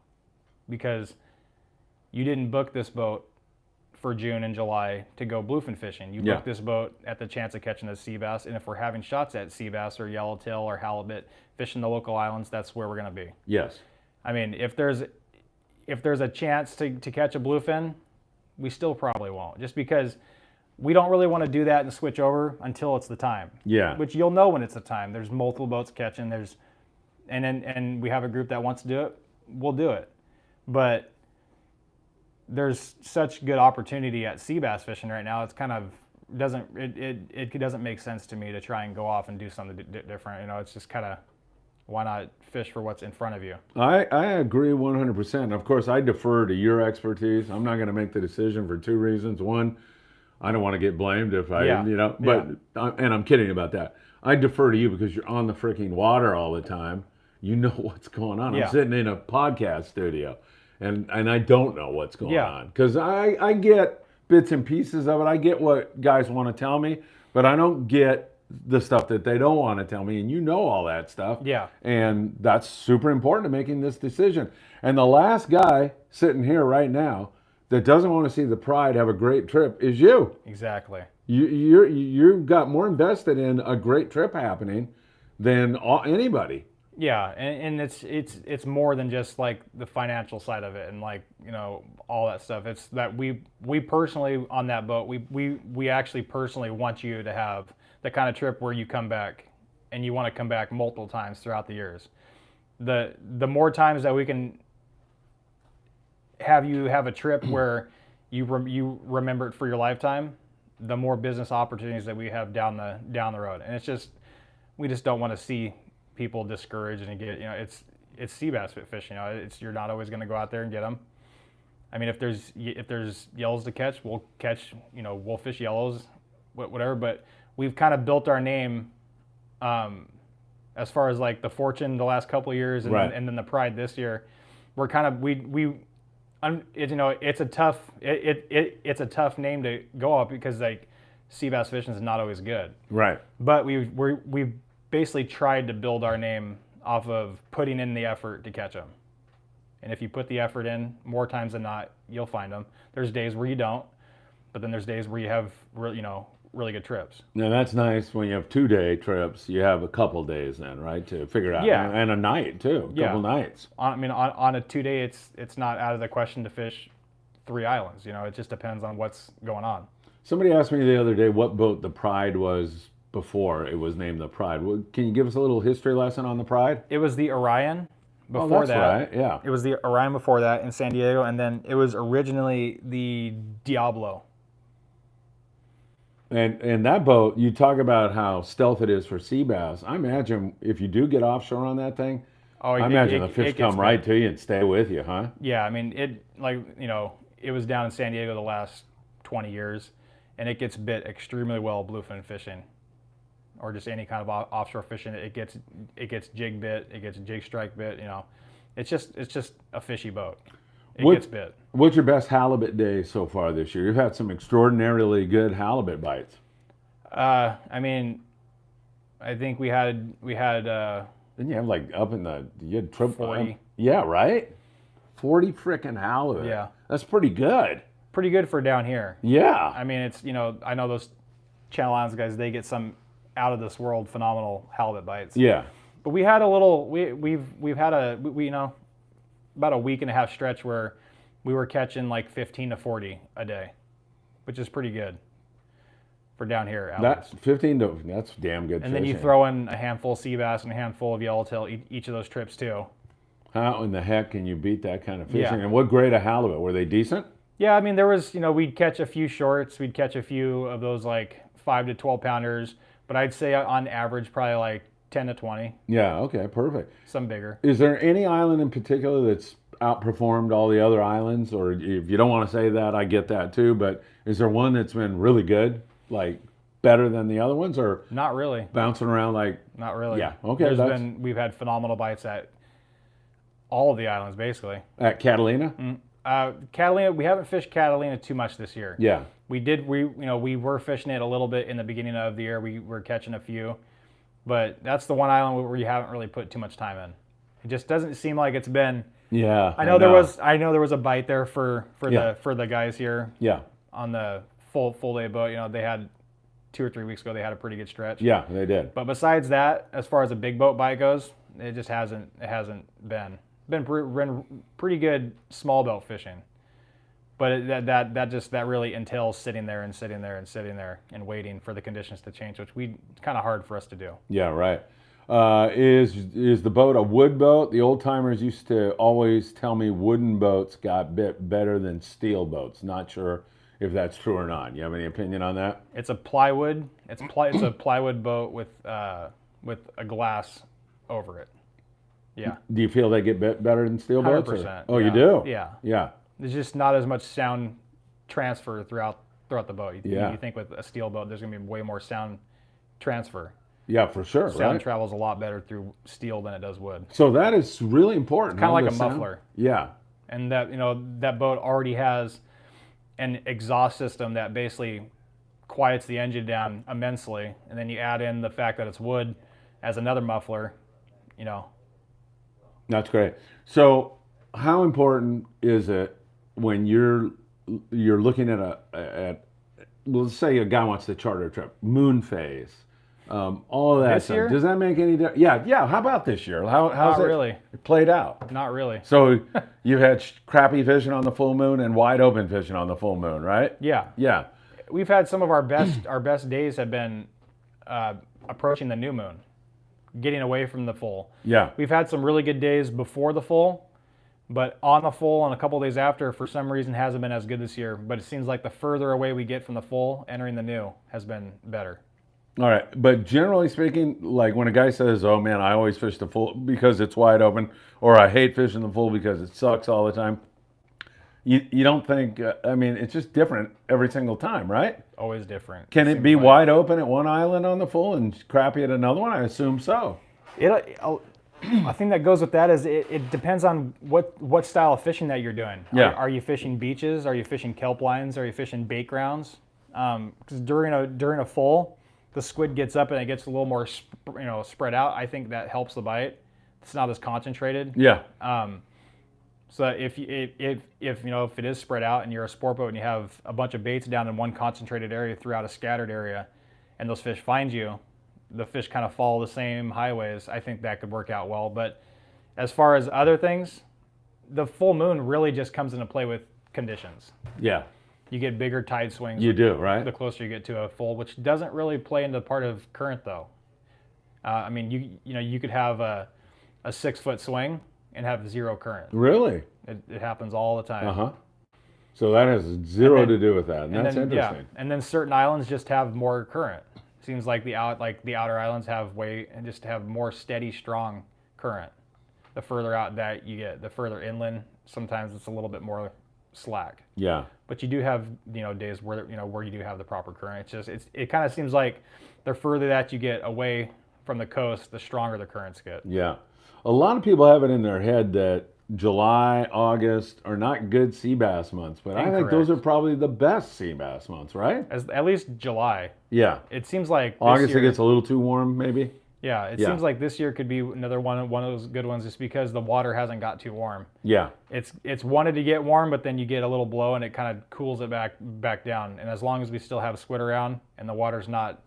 because you didn't book this boat for June and July to go bluefin fishing. You booked this boat at the chance of catching a sea bass, and if we're having shots at sea bass or yellowtail or halibut fishing the local islands, that's where we're going to be. Yes. I mean, if there's a chance to catch a bluefin, we still probably won't, just because we don't really want to do that and switch over until it's the time. Yeah. Which you'll know when it's the time. There's multiple boats catching. And we have a group that wants to do it. We'll do it. But there's such good opportunity at sea bass fishing right now. It's kind of doesn't make sense to me to try and go off and do something different. It's just kind of Why not fish for what's in front of you? I agree 100%. Of course, I defer to your expertise. I'm not going to make the decision for two reasons. One, I don't want to get blamed if I, Yeah. and I'm kidding about that. I defer to you because you're on the freaking water all the time. You know what's going on. Yeah. I'm sitting in a podcast studio, and I don't know what's going Yeah. on because I get bits and pieces of it. I get what guys want to tell me, but I don't get the stuff that they don't want to tell me, and you know all that stuff. Yeah. And that's super important to making this decision. And the last guy sitting here right now that doesn't want to see the Pride have a great trip is you. Exactly. You've got more invested in a great trip happening than anybody. Yeah, and it's more than just like the financial side of it and like, you know, all that stuff. It's that we personally on that boat, we actually personally want you to have the kind of trip where you come back and you want to come back multiple times throughout the years. The more times that we can have you have a trip where you remember it for your lifetime, the more business opportunities that we have down the road. And it's just, we just don't want to see people discouraged and get, you know, it's sea bass fishing. You know, you're not always going to go out there and get them. I mean, if there's yellows to catch, we'll catch, you know, we'll fish yellows, whatever. But we've kind of built our name as far as like the Fortune the last couple of years and, right. and then the Pride this year. We're kind of you know, it's a tough tough name to go up because like sea bass fishing is not always good. Right. But we've basically tried to build our name off of putting in the effort to catch them. And if you put the effort in, more times than not, you'll find them. There's days where you don't, but then there's days where you have really good trips. Now that's nice when you have 2-day trips. You have a couple days then, right, to figure it out. Yeah. And a night too. A couple nights. On a 2-day, it's not out of the question to fish 3 islands. You know, it just depends on what's going on. Somebody asked me the other day what boat the Pride was before it was named the Pride. Can you give us a little history lesson on the Pride? It was the Orion before that's right, yeah. It was the Orion before that in San Diego, and then it was originally the Diablo. And that boat, you talk about how stealth it is for sea bass. I imagine if you do get offshore on that thing, I imagine the fish come right to you and stay with you, huh? Yeah, I mean, it was down in San Diego the last 20 years, and it gets bit extremely well bluefin fishing, or just any kind of offshore fishing. It gets jig bit, it gets jig strike bit. You know, it's just a fishy boat. It gets bit. What's your best halibut day so far this year? You've had some extraordinarily good halibut bites. I mean, I think we had. Didn't you have like up in the you had 40? Yeah, right. 40 frickin' halibut. Yeah, that's pretty good. Pretty good for down here. Yeah. I mean, it's I know those Channel Islands guys. They get some out of this world phenomenal halibut bites. Yeah. But we had a little. We've had about a week and a half stretch where we were catching like 15 to 40 a day, which is pretty good for down here. That's that's damn good. And then you throw in a handful of sea bass and a handful of yellowtail each of those trips too. How in the heck can you beat that kind of fishing? Yeah. And what grade of halibut? Were they decent? Yeah, I mean there was, we'd catch a few shorts, we'd catch a few of those like 5 to 12 pounders, but I'd say on average probably like 10 to 20. Yeah, okay, perfect. Some bigger. Is there any island in particular that's outperformed all the other islands? Or if you don't want to say that, I get that too, but is there one that's been really good, like better than the other ones, or not really bouncing around like? Not really. Yeah, okay. We've had phenomenal bites at all of the islands basically. At Catalina? Catalina, we haven't fished Catalina too much this year. Yeah. We were fishing it a little bit in the beginning of the year. We were catching a few. But that's the one island where you haven't really put too much time in. It just doesn't seem like it's been. Yeah. I know there was a bite there for the guys here. Yeah. On the full day boat, they had 2 or 3 weeks ago they had a pretty good stretch. Yeah, they did. But besides that, as far as a big boat bite goes, it just hasn't been pretty good small belt fishing. But that really entails sitting there and waiting for the conditions to change, which kind of hard for us to do. Yeah, right. Is the boat a wood boat? The old timers used to always tell me wooden boats got bit better than steel boats. Not sure if that's true or not. You have any opinion on that? It's a plywood. It's a plywood boat with a glass over it. Yeah. Do you feel they get better than steel boats? 100%. Oh, yeah. you do? Yeah. Yeah. There's just not as much sound transfer throughout the boat. Yeah. You think with a steel boat, there's going to be way more sound transfer. Yeah, for sure. Sound right? travels a lot better through steel than it does wood. So that is really important. Kind of like the a sound. muffler. Yeah. And that that boat already has an exhaust system that basically quiets the engine down immensely, and then you add in the fact that it's wood as another muffler. That's great. So how important is it when you're looking at let's say a guy wants to charter a trip, moon phase, all of that This stuff. year? Does that make any difference? Yeah. How about this year? How's Not it really. played out? Not really. So you've had crappie fishing on the full moon and wide open fishing on the full moon, right? Yeah. Yeah. We've had some of our best days have been approaching the new moon, getting away from the full. Yeah. We've had some really good days before the full, but on the full and a couple days after, for some reason, hasn't been as good this year. But it seems like the further away we get from the full, entering the new has been better. All right, but generally speaking, like when a guy says, "Oh man, I always fish the full because it's wide open," or "I hate fishing the full because it sucks all the time," you don't think? I mean, it's just different every single time, right? Always different. Can it Seems be like. wide open at one island on the full and crappy at another one? I assume so. I think that goes with that is it depends on what style of fishing that you're doing. Yeah. Are you fishing beaches? Are you fishing kelp lines? Are you fishing bait grounds? Because during a full, the squid gets up and it gets a little more spread out. I think that helps the bite. It's not as concentrated. Yeah. So if it is spread out and you're a sport boat and you have a bunch of baits down in one concentrated area throughout a scattered area, and those fish find you, the fish kind of follow the same highways. I think that could work out well. But as far as other things, the full moon really just comes into play with conditions. Yeah. You get bigger tide swings. You do, right? The closer you get to a full, which doesn't really play into part of current though. I mean, you could have a 6-foot swing and have zero current. Really? It happens all the time. Uh-huh. So that has zero to do with that. And that's then, interesting. Yeah, and then certain islands just have more current. Seems like the outer islands have more steady, strong current. The further out that you get, the further inland, sometimes it's a little bit more slack. Yeah. But you do have days where where you do have the proper current. It kind of seems like the further that you get away from the coast, the stronger the currents get. Yeah. A lot of people have it in their head that July, August are not good sea bass months, but I think those are probably the best sea bass months, right? At least July. Yeah. It seems like August it gets a little too warm, maybe. Yeah, it seems like this year could be another one of those good ones, just because the water hasn't got too warm. Yeah. It's wanted to get warm, but then you get a little blow and it kind of cools it back down. And as long as we still have squid around and the water's not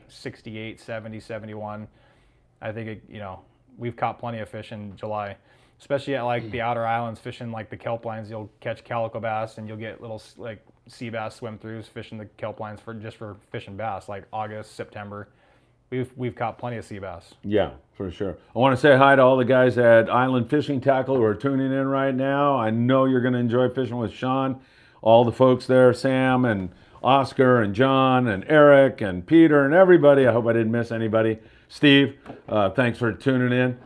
68, 70, 71, I think we've caught plenty of fish in July, especially at like the outer islands fishing like the kelp lines. You'll catch calico bass and you'll get little like sea bass swim throughs fishing the kelp lines for fishing bass like August, September. We've caught plenty of sea bass. Yeah, for sure. I want to say hi to all the guys at Island Fishing Tackle who are tuning in right now. I know you're going to enjoy fishing with Shon. All the folks there, Sam and Oscar and John and Eric and Peter and everybody. I hope I didn't miss anybody. Steve, thanks for tuning in.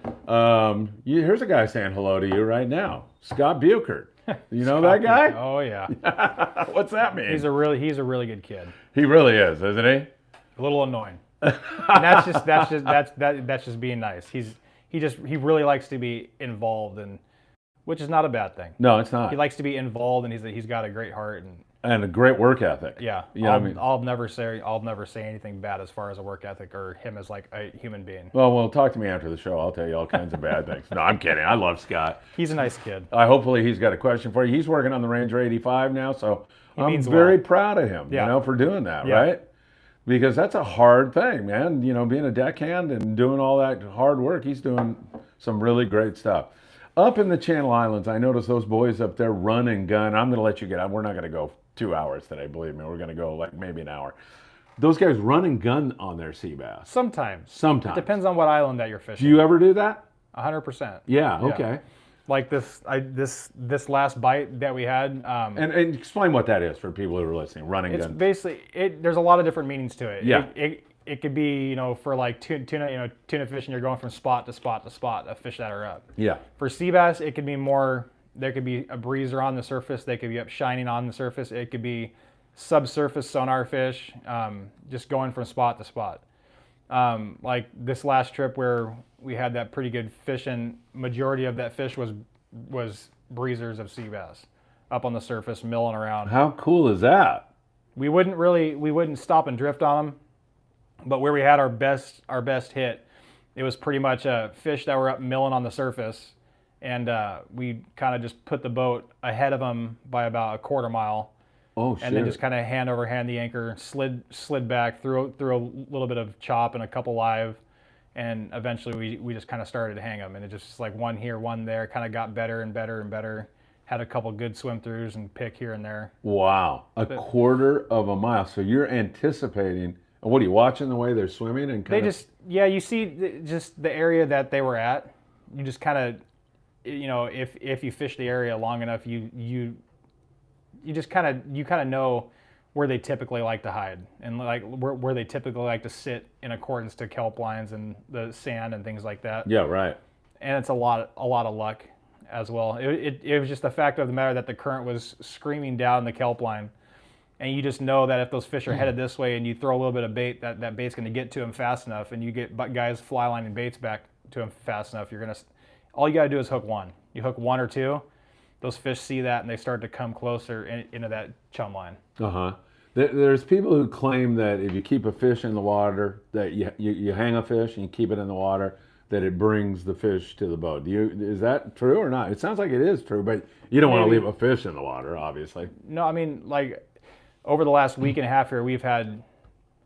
Here's a guy saying hello to you right now, Scott Buchert. You know that guy? Oh yeah. What's that mean? He's a really good kid. He really is, isn't he? A little annoying. And that's just being nice. He really likes to be involved, and which is not a bad thing. No, it's not. He likes to be involved, and he's got a great heart and a great work ethic. Yeah, you know what I mean? I'll never say anything bad as far as a work ethic or him as like a human being. Well, talk to me after the show. I'll tell you all kinds of bad things. No, I'm kidding. I love Scott. He's a nice kid. Hopefully he's got a question for you. He's working on the Ranger 85 now, so I'm means very well. proud of him. Yeah. For doing that, Yeah. right? Because that's a hard thing, man. Being a deckhand and doing all that hard work, he's doing some really great stuff. Up in the Channel Islands, I noticed those boys up there run and gun. I'm going to let you get out. We're not going to go 2 hours today, believe me. We're going to go like maybe an hour. Those guys run and gun on their sea bass. Sometimes. Sometimes. Depends on what island that you're fishing. Do you ever do that? 100%. Yeah, okay. Like this last bite that we had. And explain what that is for people who are listening. Running It's gun. basically there's a lot of different meanings to it. Yeah. it could be, for like tuna fishing, you're going from spot to spot to spot of fish that are up. Yeah. For sea bass, it could be more, there could be a breezer on the surface. They could be up shining on the surface. It could be subsurface sonar fish, just going from spot to spot. Like this last trip where we had that pretty good fish, and majority of that fish was breezers of sea bass up on the surface milling around. How cool is that? We wouldn't stop and drift on them, but where we had our best hit, it was pretty much fish that were up milling on the surface, and we kind of just put the boat ahead of them by about a quarter mile. Oh, shit. And then just kind of hand over hand the anchor, slid back through a little bit of chop and a couple live, and eventually we just kind of started to hang them, and it just like one here, one there, kind of got better and better and better. Had a couple good swim throughs and pick here and there. Wow, a quarter of a mile. So you're anticipating. What are you watching the way they're swimming and kind of? You see just the area that they were at. You just kind of, if you fish the area long enough, you just kind of know where they typically like to hide, and like where they typically like to sit in accordance to kelp lines and the sand and things like that. Yeah, right. And it's a lot of luck as well. It was just the fact of the matter that the current was screaming down the kelp line, and you just know that if those fish are headed this way and you throw a little bit of bait, that bait's going to get to them fast enough, and you get guys fly lining baits back to them fast enough. All you got to do is hook one. You hook one or two, those fish see that and they start to come closer into that chum line. There's people who claim that if you keep a fish in the water, that you hang a fish and you keep it in the water, that it brings the fish to the boat. Is that true or not? It sounds like it is true, but you don't want to leave a fish in the water, obviously. No, I mean, like over the last week and a half here, we've had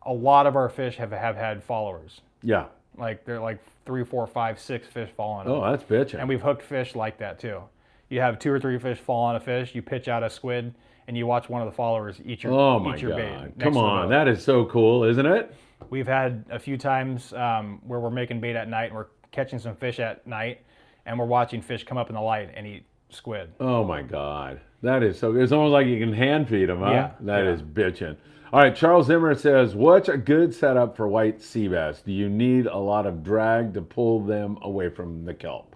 a lot of our fish have had followers. Yeah. Like they're like 3, 4, 5, 6 fish following them. Oh, that's bitching. And we've hooked fish like that too. You have 2 or 3 fish fall on a fish, you pitch out a squid, and you watch one of the followers eat your bait. Come on, that is so cool, isn't it? We've had a few times where we're making bait at night and we're catching some fish at night, and we're watching fish come up in the light and eat squid. Oh my God, that is so. It's almost like you can hand feed them, huh? Yeah, That is bitching. All right, Charles Zimmer says, "What's a good setup for white sea bass? Do you need a lot of drag to pull them away from the kelp?"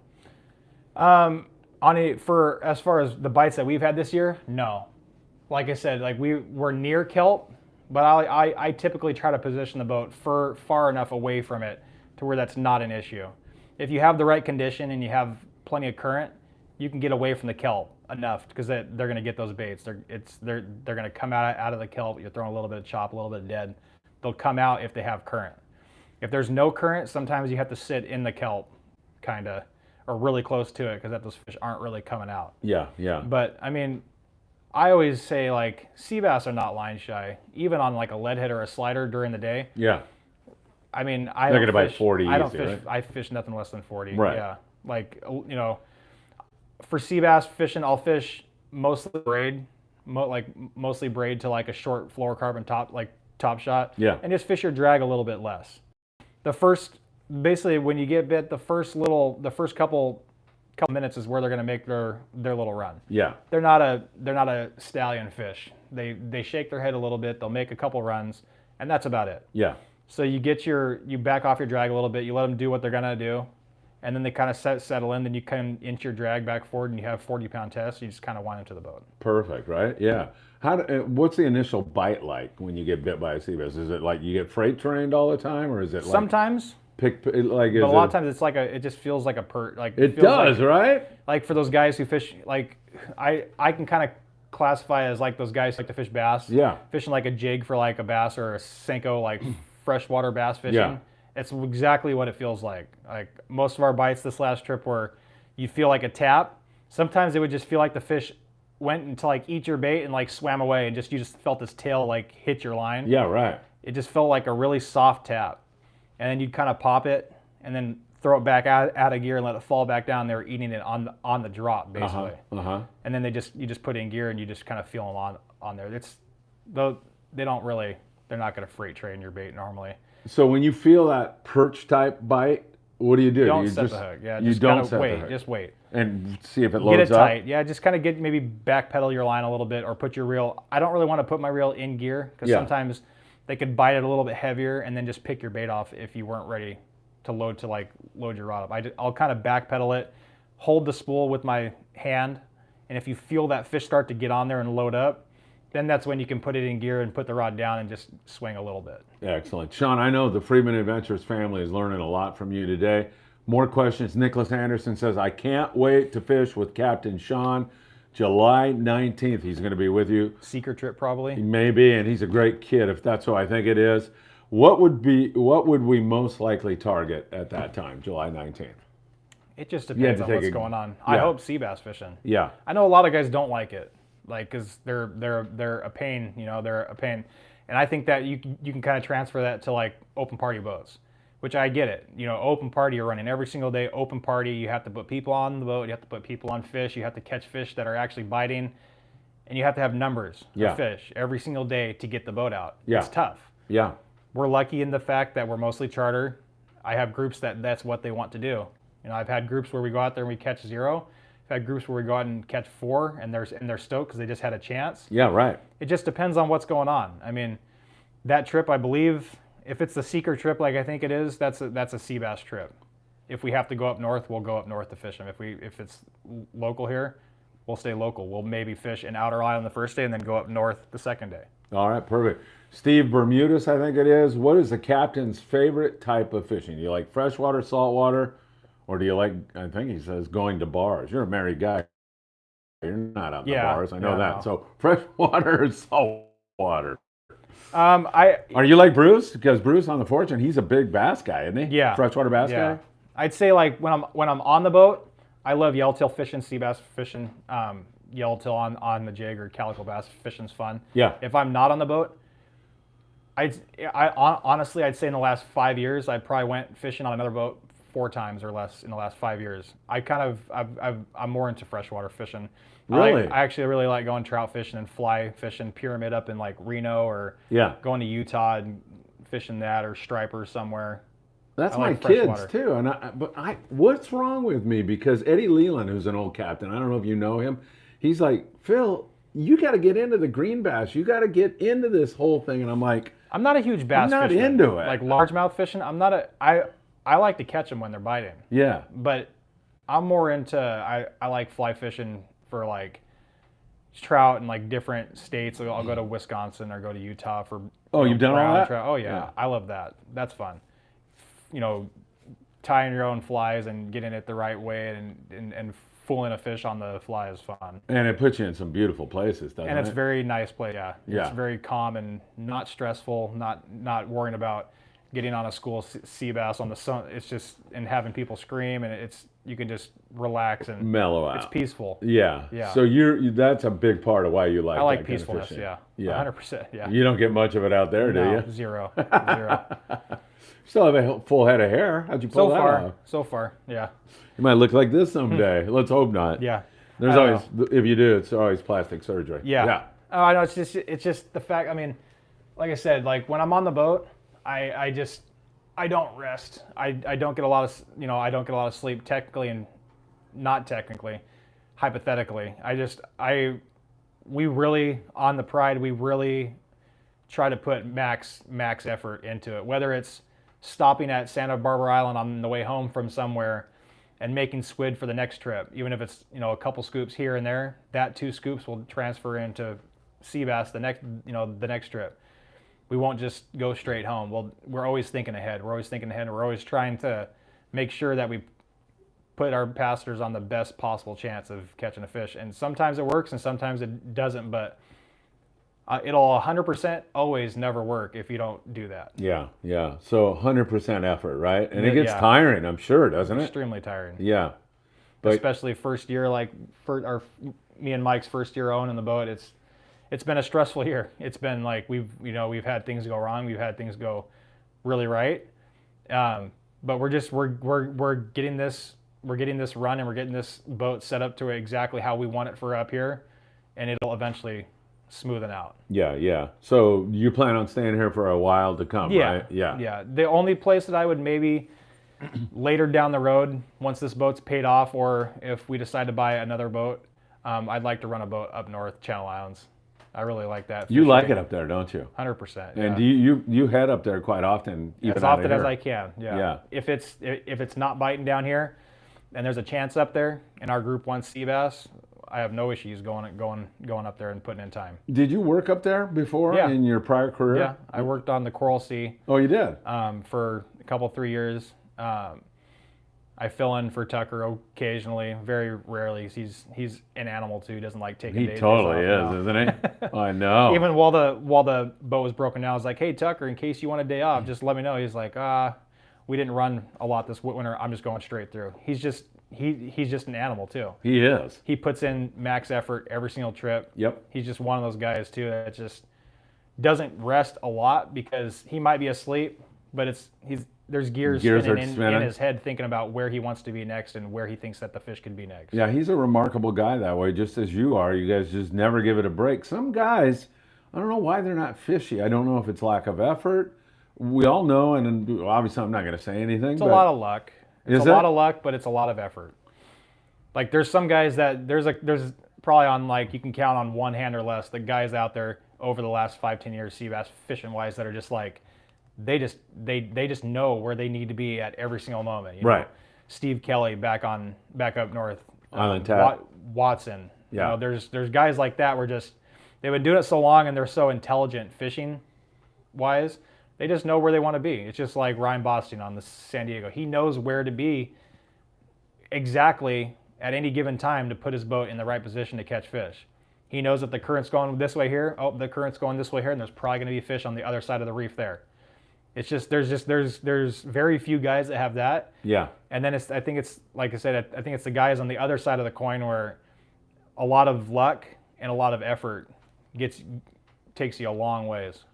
As far as the bites that we've had this year, no. Like I said, like we're near kelp, but I typically try to position the boat far enough away from it to where that's not an issue. If you have the right condition and you have plenty of current, you can get away from the kelp enough because they're going to get those baits. They're going to come out of the kelp. You're throwing a little bit of chop, a little bit of dead. They'll come out if they have current. If there's no current, sometimes you have to sit in the kelp, kind of, or really close to it because those fish aren't really coming out. Yeah, yeah. But I mean, I always say like sea bass are not line shy, even on like a lead head or a slider during the day. Yeah. I mean, they're going to bite 40 I don't easy, fish. right? I fish nothing less than 40. Right. Yeah. Like for sea bass fishing, I'll fish mostly braid, mostly braid to like a short fluorocarbon top shot. Yeah. And just fish your drag a little bit less. Basically when you get bit, the first couple minutes is where they're going to make their little run. Yeah. They're not a stallion fish. They shake their head a little bit. They'll make a couple runs, and that's about it. Yeah. So you back off your drag a little bit. You let them do what they're gonna do, and then they kind of settle in. Then you can inch your drag back forward, and you have 40-pound tests. You just kind of wind them to the boat. Perfect, right? Yeah. What's the initial bite like when you get bit by a sea bass? Is it like you get freight trained all the time, or is it like sometimes? But a lot of times it's like it just feels like a perch. Like it does, right? Like for those guys who fish, like I can kind of classify as like those guys who like to fish bass. Yeah. Fishing like a jig for like a bass or a Senko, like freshwater bass fishing. Yeah. It's exactly what it feels like. Like most of our bites this last trip where you feel like a tap. Sometimes it would just feel like the fish went to like eat your bait and like swam away and you just felt this tail like hit your line. Yeah, right. It just felt like a really soft tap. And then you'd kind of pop it and then throw it back out of gear and let it fall back down. They were eating it on the drop basically. And then you just put it in gear and you just kind of feel them on there. They're not going to freight train your bait normally. So when you feel that perch type bite, what do you do? Don't set the hook. Yeah, you just don't set the hook. Just wait. And see if it loads get it up. tight. Yeah, just kind of maybe back pedal your line a little bit or put your reel. I don't really want to put my reel in gear because sometimes they could bite it a little bit heavier and then just pick your bait off if you weren't ready to load your rod up. I'll kind of backpedal it, hold the spool with my hand, and if you feel that fish start to get on there and load up, then that's when you can put it in gear and put the rod down and just swing a little bit. Excellent. Shon, I know the Friedman Adventures family is learning a lot from you today. More questions. Nicholas Anderson says, I can't wait to fish with Captain Shon. July 19th, he's going to be with you. Secret trip probably. Maybe, and he's a great kid if that's who I think it is. What would we most likely target at that time, July 19th? It just depends on what's going on. I hope sea bass fishing. Yeah. I know a lot of guys don't like it, like, because they're a pain, they're a pain. And I think that you can kind of transfer that to like open party boats, which I get it. Open party, you're running every single day. Open party, you have to put people on the boat, you have to put people on fish, you have to catch fish that are actually biting, and you have to have numbers of fish every single day to get the boat out. Yeah. It's tough. Yeah. We're lucky in the fact that we're mostly charter. I have groups that's what they want to do. I've had groups where we go out there and we catch 0. I've had groups where we go out and catch 4, and they're stoked because they just had a chance. Yeah, right. It just depends on what's going on. I mean, that trip, I believe, if it's the secret trip like I think it is, that's a sea bass trip. If we have to go up north, we'll go up north to fish them. If it's local here, we'll stay local. We'll maybe fish in Outer Island the first day and then go up north the second day. All right, perfect. Steve Bermudez, I think it is. What is the captain's favorite type of fishing? Do you like freshwater, saltwater, or do you like, I think he says, going to bars? You're a married guy. You're not out the bars. I know that. No. So freshwater or saltwater? Are you like Bruce? Because Bruce on the Fortune, he's a big bass guy, isn't he? Yeah. Freshwater bass guy? I'd say like when I'm on the boat, I love yellowtail fishing, sea bass fishing, yellowtail on the jig or calico bass fishing's fun. Yeah. If I'm not on the boat, honestly, I'd say in the last 5 years, I probably went fishing on another boat 4 times or less in the last 5 years. I'm more into freshwater fishing. Really? I actually really like going trout fishing and fly fishing, pyramid up in like Reno or going to Utah and fishing that, or striper somewhere. That's my kids too. But what's wrong with me? Because Eddie Leland, who's an old captain, I don't know if you know him, he's like, Phil, you got to get into the green bass. You got to get into this whole thing. And I'm like, I'm not a huge bass fisherman. I'm not into it. Like largemouth fishing, I like to catch them when they're biting. Yeah. But I'm more into, I like fly fishing for like trout in like different states. I'll go to Wisconsin or go to Utah for you've done all that? trout. Oh yeah, I love that. That's fun. Tying your own flies and getting it the right way and fooling a fish on the fly is fun. And it puts you in some beautiful places, doesn't it? And it's very nice play, yeah. Yeah. It's very calm and not stressful, not worrying about getting on a school sea bass on the sun. It's just, and having people scream, and you can just relax and mellow out. It's peaceful. Yeah. So that's a big part of why you like. I like peacefulness. Kind of yeah. 100%. Yeah. You don't get much of it out there, do you? Zero. Still have a full head of hair. How'd you pull that off? So far, yeah. You might look like this someday. Let's hope not. Yeah. There's always, if you do, it's always plastic surgery. Yeah. Oh, I know. It's just the fact. I mean, like I said, like when I'm on the boat, I don't rest. I don't get a lot of, I don't get a lot of sleep technically and not technically, hypothetically. We really, on the Pride, we really try to put max effort into it. Whether it's stopping at Santa Barbara Island on the way home from somewhere and making squid for the next trip, even if it's, a couple scoops here and there, that 2 scoops will transfer into sea bass the next trip. We won't just go straight home. Well, we're always thinking ahead. We're always trying to make sure that we put our passengers on the best possible chance of catching a fish. And sometimes it works and sometimes it doesn't, but it'll 100% always never work if you don't do that. Yeah. So 100% effort, right? And it gets tiring, I'm sure, doesn't it? Extremely tiring. Yeah. Especially first year, like me and Mike's first year owning the boat, it's been a stressful year. It's been like we've had things go wrong, we've had things go really right, but we're getting this run and we're getting this boat set up to exactly how we want it for up here, and it'll eventually smoothen out. Yeah. So you plan on staying here for a while to come, right? Yeah. The only place that I would maybe later down the road, once this boat's paid off, or if we decide to buy another boat, I'd like to run a boat up north, Channel Islands. I really like that. You like it up there, don't you? 100%. And do you head up there quite often, even As out often of as here? I can. Yeah. Yeah. If it's not biting down here, and there's a chance up there, and our group wants sea bass, I have no issues going up there and putting in time. Did you work up there before Yeah. in your prior career? Yeah, I worked on the Coral Sea Oh, you did? for a couple 3 years. I fill in for Tucker occasionally, very rarely. He's an animal too. He doesn't like taking He days totally off. is, No. isn't he? I know. Even while the boat was broken down, I was like, "Hey Tucker, in case you want a day off, just let me know." He's like, we didn't run a lot this winter. I'm just going straight through." He's just an animal too. He is. He puts in max effort every single trip. Yep. He's just one of those guys too that just doesn't rest a lot because he might be asleep, but there's gears spinning in his head thinking about where he wants to be next and where he thinks that the fish could be next. Yeah, he's a remarkable guy that way, just as you are. You guys just never give it a break. Some guys, I don't know why they're not fishy. I don't know if it's lack of effort. We all know, and obviously I'm not going to say anything. It's a lot of luck. It's Is a lot it? of luck, but it's a lot of effort. Like there's some guys that there's probably on like you can count on one hand or less the guys out there over the last 5-10 years sea bass fishing wise that are just like they just know where they need to be at every single moment. You know? Right. Steve Kelly back up north. Island Tap. Watson. Yeah. You know, there's guys like that where just they've been doing it so long and they're so intelligent fishing wise. They just know where they want to be. It's just like Ryan Boston on the San Diego. He knows where to be exactly at any given time to put his boat in the right position to catch fish. He knows that the current's going this way here. Oh, the current's going this way here, and there's probably going to be fish on the other side of the reef there. It's just there's very few guys that have that. Yeah. And then I think it's like I said, I think it's the guys on the other side of the coin where a lot of luck and a lot of effort takes you a long ways.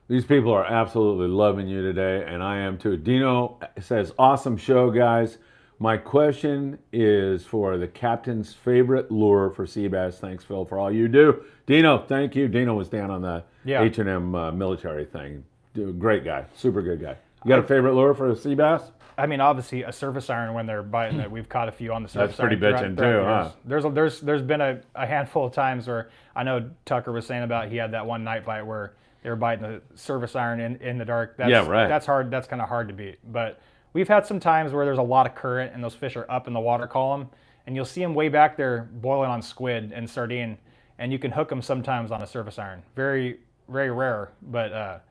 These people are absolutely loving you today, and I am too. Dino says, awesome show, guys. My question is for the captain's favorite lure for sea bass. Thanks, Phil, for all you do. Dino, thank you. Dino was down on the H&M military thing. Great guy, super good guy. You got a favorite lure for a sea bass? I mean, obviously a surface iron when they're biting it. We've caught a few on the surface That's pretty iron. bitchin' too, huh? There's been a handful of times where I know Tucker was saying about he had that one night bite where they were biting the surface iron in the dark. Yeah, right. That's hard. That's kind of hard to beat. But we've had some times where there's a lot of current and those fish are up in the water column, and you'll see them way back there boiling on squid and sardine, and you can hook them sometimes on a surface iron. Very, very rare, but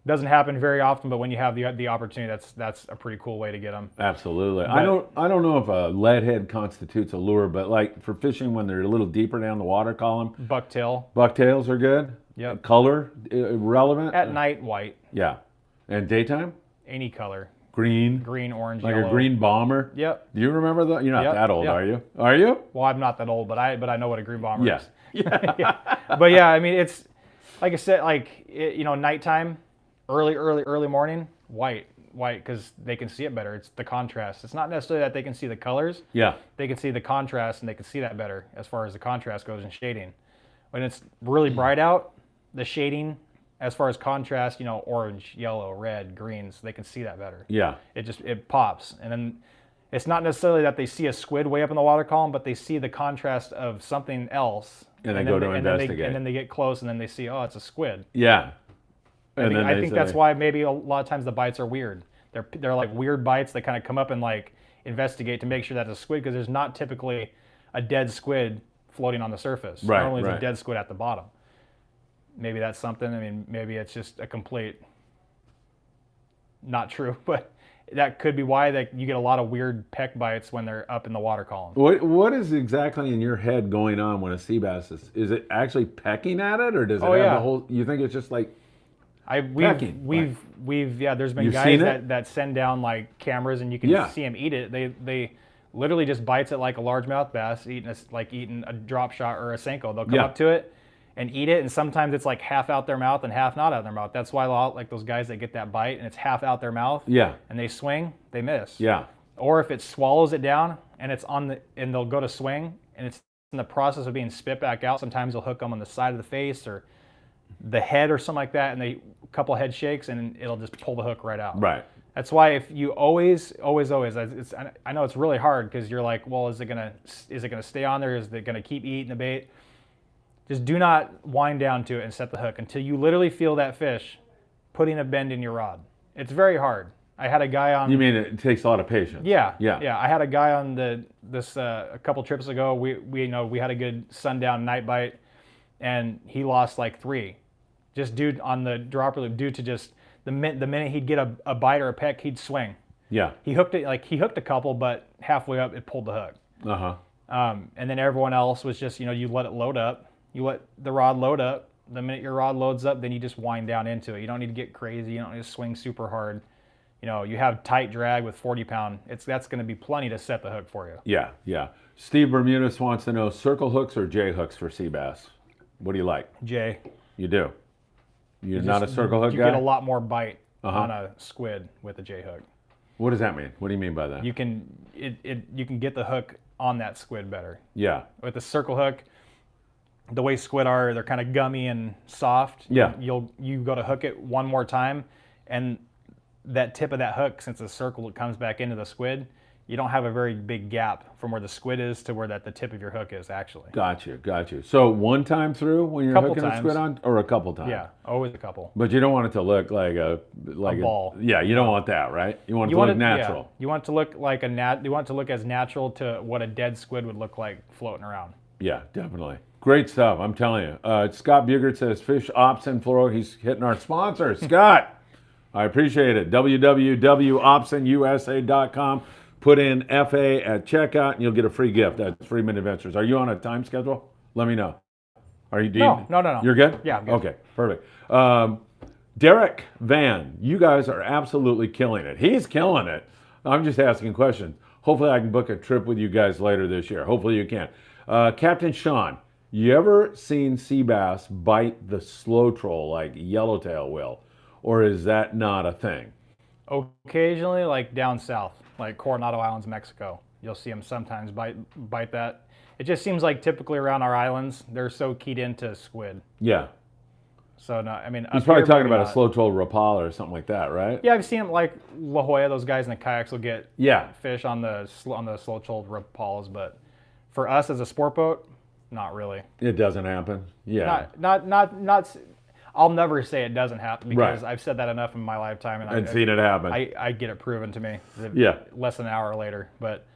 doesn't happen very often. But when you have the opportunity, that's a pretty cool way to get them. Absolutely. I don't know if a lead head constitutes a lure, but like for fishing when they're a little deeper down the water column, Bucktail. bucktails are good. Yep. Color relevant. At night, white. Yeah. And daytime? Any color. Green. Green, orange, Like yellow. a green bomber. Yep. Do you remember that? You're not Yep, that old, yeah. are you? Are you? Well, I'm not that old, but I know what a green bomber Yeah. is. Yeah. But yeah, I mean, it's like I said, nighttime, early morning, white, because they can see it better. It's the contrast. It's not necessarily that they can see the colors. Yeah. They can see the contrast, and they can see that better as far as the contrast goes in shading. When it's really bright out, the shading, as far as contrast, orange, yellow, red, greens, they can see that better. Yeah. It pops. And then it's not necessarily that they see a squid way up in the water column, but they see the contrast of something else. And they go to investigate. And then they get close and then they see, oh, it's a squid. Yeah. I think that's why maybe a lot of times the bites are weird. They're like weird bites that kind of come up and like investigate to make sure that's a squid, because there's not typically a dead squid floating on the surface. Right, Normally there's right. a dead squid at the bottom. Maybe that's something. I mean, maybe it's just a complete not true, but that could be why you get a lot of weird peck bites when they're up in the water column. What is exactly in your head going on when a sea bass is it actually pecking at it, or does it have the whole, you think it's just like pecking? There's been You've guys seen it? that send down like cameras and you can see them eat it. They literally just bites it like a largemouth bass, eating a drop shot or a Senko. They'll come up to it and eat it, and sometimes it's like half out their mouth and half not out their mouth. That's why like those guys that get that bite and it's half out their mouth, and they swing, they miss. Yeah. Or if it swallows it down and it's and they'll go to swing and it's in the process of being spit back out, sometimes they'll hook them on the side of the face or the head or something like that, and a couple head shakes and it'll just pull the hook right out. Right. That's why if you always, I know it's really hard because you're like, well, is it gonna stay on there? Is it gonna keep eating the bait? Just do not wind down to it and set the hook until you literally feel that fish putting a bend in your rod. It's very hard. I had a guy on. You mean it takes a lot of patience? Yeah, Yeah. yeah. I had a guy on this a couple trips ago. We had a good sundown night bite, and he lost like 3, just due on the dropper loop, due to just the minute he'd get a bite or a peck, he'd swing. Yeah. He hooked a couple, but halfway up it pulled the hook. And then everyone else was just, you let it load up. You let the rod load up. The minute your rod loads up, then you just wind down into it. You don't need to get crazy. You don't need to swing super hard. You have tight drag with 40-pound. That's going to be plenty to set the hook for you. Yeah, yeah. Steve Bermudez wants to know circle hooks or J hooks for sea bass. What do you like? J. You do. You're not a circle hook guy? You get a lot more bite on a squid with a J hook. What does that mean? What do you mean by that? You can get the hook on that squid better. Yeah. With the circle hook, the way squid are, they're kind of gummy and soft. Yeah. You go to hook it one more time, and that tip of that hook, since it's a circle, it comes back into the squid. You don't have a very big gap from where the squid is to where the tip of your hook is actually. Got you. So one time through when you're hooking a squid on, or a couple times? Yeah, always a couple. But you don't want it to look like a ball. Yeah, you don't want that, right? You want it to look natural. Yeah. You want it to look like you want it to look as natural to what a dead squid would look like floating around. Yeah, definitely. Great stuff, I'm telling you. Scott Bugert says Fish Ops in Florida. He's hitting our sponsor. Scott, I appreciate it. www.opsonusa.com. Put in FA at checkout and you'll get a free gift. That's Freedman Adventures. Are you on a time schedule? Let me know. Are you? No. You're good? Yeah, I'm good. Okay, perfect. Derek Van, you guys are absolutely killing it. He's killing it. I'm just asking questions. Hopefully I can book a trip with you guys later this year. Hopefully you can. Captain Shon, you ever seen sea bass bite the slow troll like yellowtail will? Or is that not a thing? Occasionally, like down south, like Coronado Islands, Mexico, you'll see them sometimes bite that. It just seems like typically around our islands, they're so keyed into squid. Yeah. So no, I mean, he's probably talking about a slow troll rapala or something like that, right? Yeah, I've seen them like La Jolla. Those guys in the kayaks will get fish on the slow troll rapalas, but for us as a sport boat, not really. It doesn't happen. Yeah. Not. I'll never say it doesn't happen because I've said that enough in my lifetime, and I've seen it happen. I get it proven to me. Yeah. Less than an hour later, but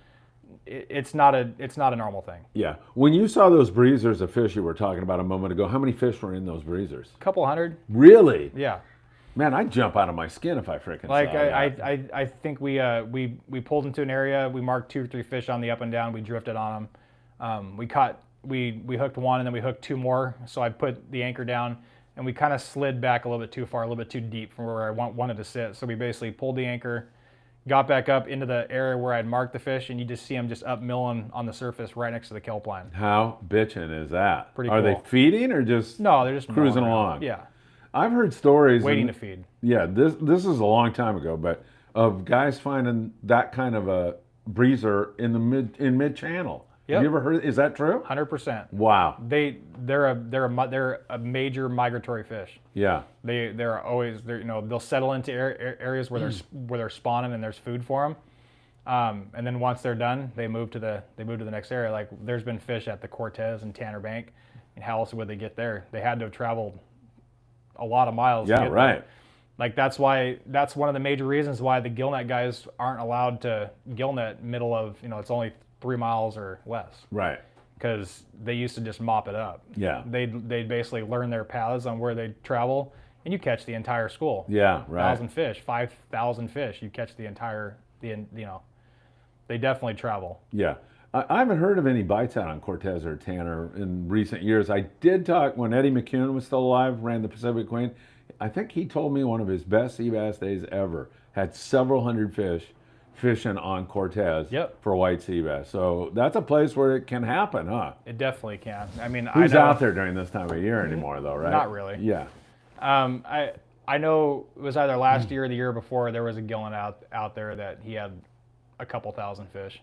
it's not a normal thing. Yeah. When you saw those breezers of fish you were talking about a moment ago, how many fish were in those breezers? A couple hundred. Really? Yeah. Man, I'd jump out of my skin if I freaking like saw that. I think we pulled into an area. We marked 2 or 3 fish on the up and down. We drifted on them. We hooked one and then we hooked 2 more. So I put the anchor down and we kind of slid back a little bit too far, a little bit too deep from where I wanted to sit. So we basically pulled the anchor, got back up into the area where I'd marked the fish, and you just see them just up milling on the surface right next to the kelp line. How bitchin' is that? Pretty Are cool. they feeding or just No, they're just cruising milling around. along? Yeah. I've heard stories Waiting to feed. Yeah, this is a long time ago, but of guys finding that kind of a breezer in mid channel. Yep. Have you ever heard? Is that true? 100%. Wow. They're a major migratory fish. Yeah. They're always they'll settle into areas where they're spawning and there's food for them. And then once they're done, they move to the next area. Like there's been fish at the Cortez and Tanner Bank, and how else would they get there? They had to have traveled a lot of miles. Yeah, to get right. there. Like that's one of the major reasons why the gillnet guys aren't allowed to gillnet middle of it's only 3 miles or less. Right. Because they used to just mop it up. Yeah. They'd basically learn their paths on where they travel, and you catch the entire school. Yeah, right. 1,000 fish, 5,000 fish. You catch the entire. They definitely travel. Yeah. I haven't heard of any bites out on Cortez or Tanner in recent years. I did talk when Eddie McCune was still alive, ran the Pacific Queen. I think he told me one of his best sea bass days ever had several hundred fish fishing on Cortez for white sea bass. So that's a place where it can happen, huh? It definitely can. I mean, who's out there during this time of year anymore, though, right? Not really. Yeah. I know it was either last year or the year before there was a gillen out there that he had a couple thousand fish.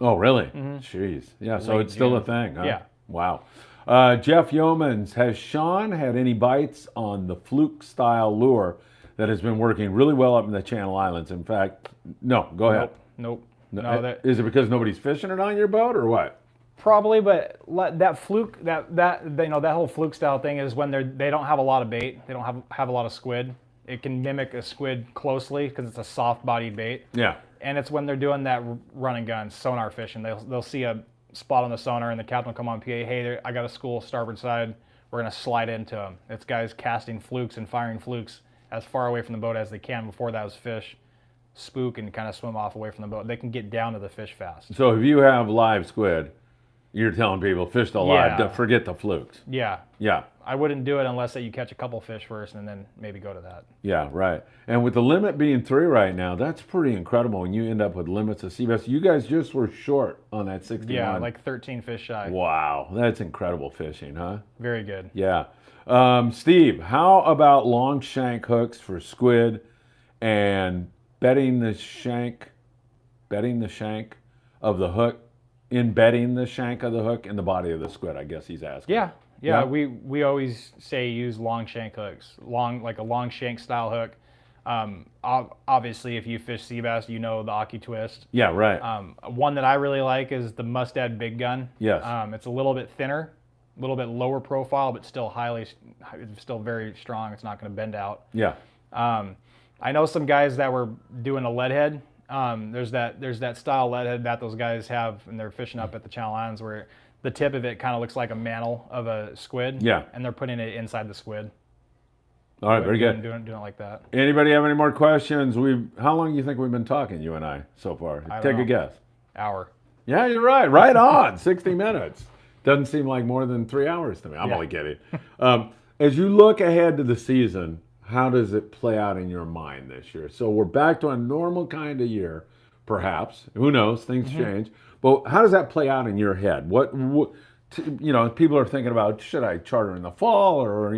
Oh, really? Mm-hmm. Jeez. Yeah. So it's still a thing, huh? Yeah. Wow. Jeff Yeomans, has Shon had any bites on the fluke style lure that has been working really well up in the Channel Islands? In fact, no. Go ahead. Nope. No, is it because nobody's fishing it on your boat or what? Probably, but that fluke, that whole fluke style thing is when they don't have a lot of bait. They don't have a lot of squid. It can mimic a squid closely because it's a soft bodied bait. Yeah. And it's when they're doing that run and gun sonar fishing. They'll see a spot on the sonar and the captain will come on PA. Hey, I got a school starboard side. We're gonna slide into them. It's guys casting flukes and firing flukes as far away from the boat as they can before those fish spook and kind of swim off away from the boat. They can get down to the fish fast. So if you have live squid, you're telling people fish the live, Yeah. forget the flukes. Yeah. Yeah. I wouldn't do it unless you catch a couple fish first and then maybe go to that. Yeah, right. And with the limit being 3 right now, that's pretty incredible when you end up with limits of sea bass. You guys just were short on that 61. Yeah, like 13 fish shy. Wow, that's incredible fishing, huh? Very good. Yeah. Steve, how about long shank hooks for squid and bedding the shank of the hook, embedding the shank of the hook in the body of the squid, I guess he's asking. Yeah. Yeah? We always say use long shank hooks, like a long shank style hook. Obviously, if you fish sea bass, you know the Aki twist. Yeah, right. One that I really like is the Mustad Big Gun. Yes. It's a little bit thinner, a little bit lower profile, but still still very strong. It's not going to bend out. Yeah. I know some guys that were doing a lead head. There's that style lead head that those guys have, and they're fishing up at the Channel Islands where the tip of it kind of looks like a mantle of a squid. Yeah. And they're putting it inside the squid. All right, very good. Doing it like that. Anybody have any more questions? How long do you think we've been talking, you and I, so far? Take a guess. Hour. Yeah, you're right. Right on. 60 minutes. Doesn't seem like more than 3 hours to me. I'm only kidding. As you look ahead to the season, how does it play out in your mind this year? So we're back to a normal kind of year, perhaps. Who knows? Things change. But how does that play out in your head? What people are thinking about, should I charter in the fall, or,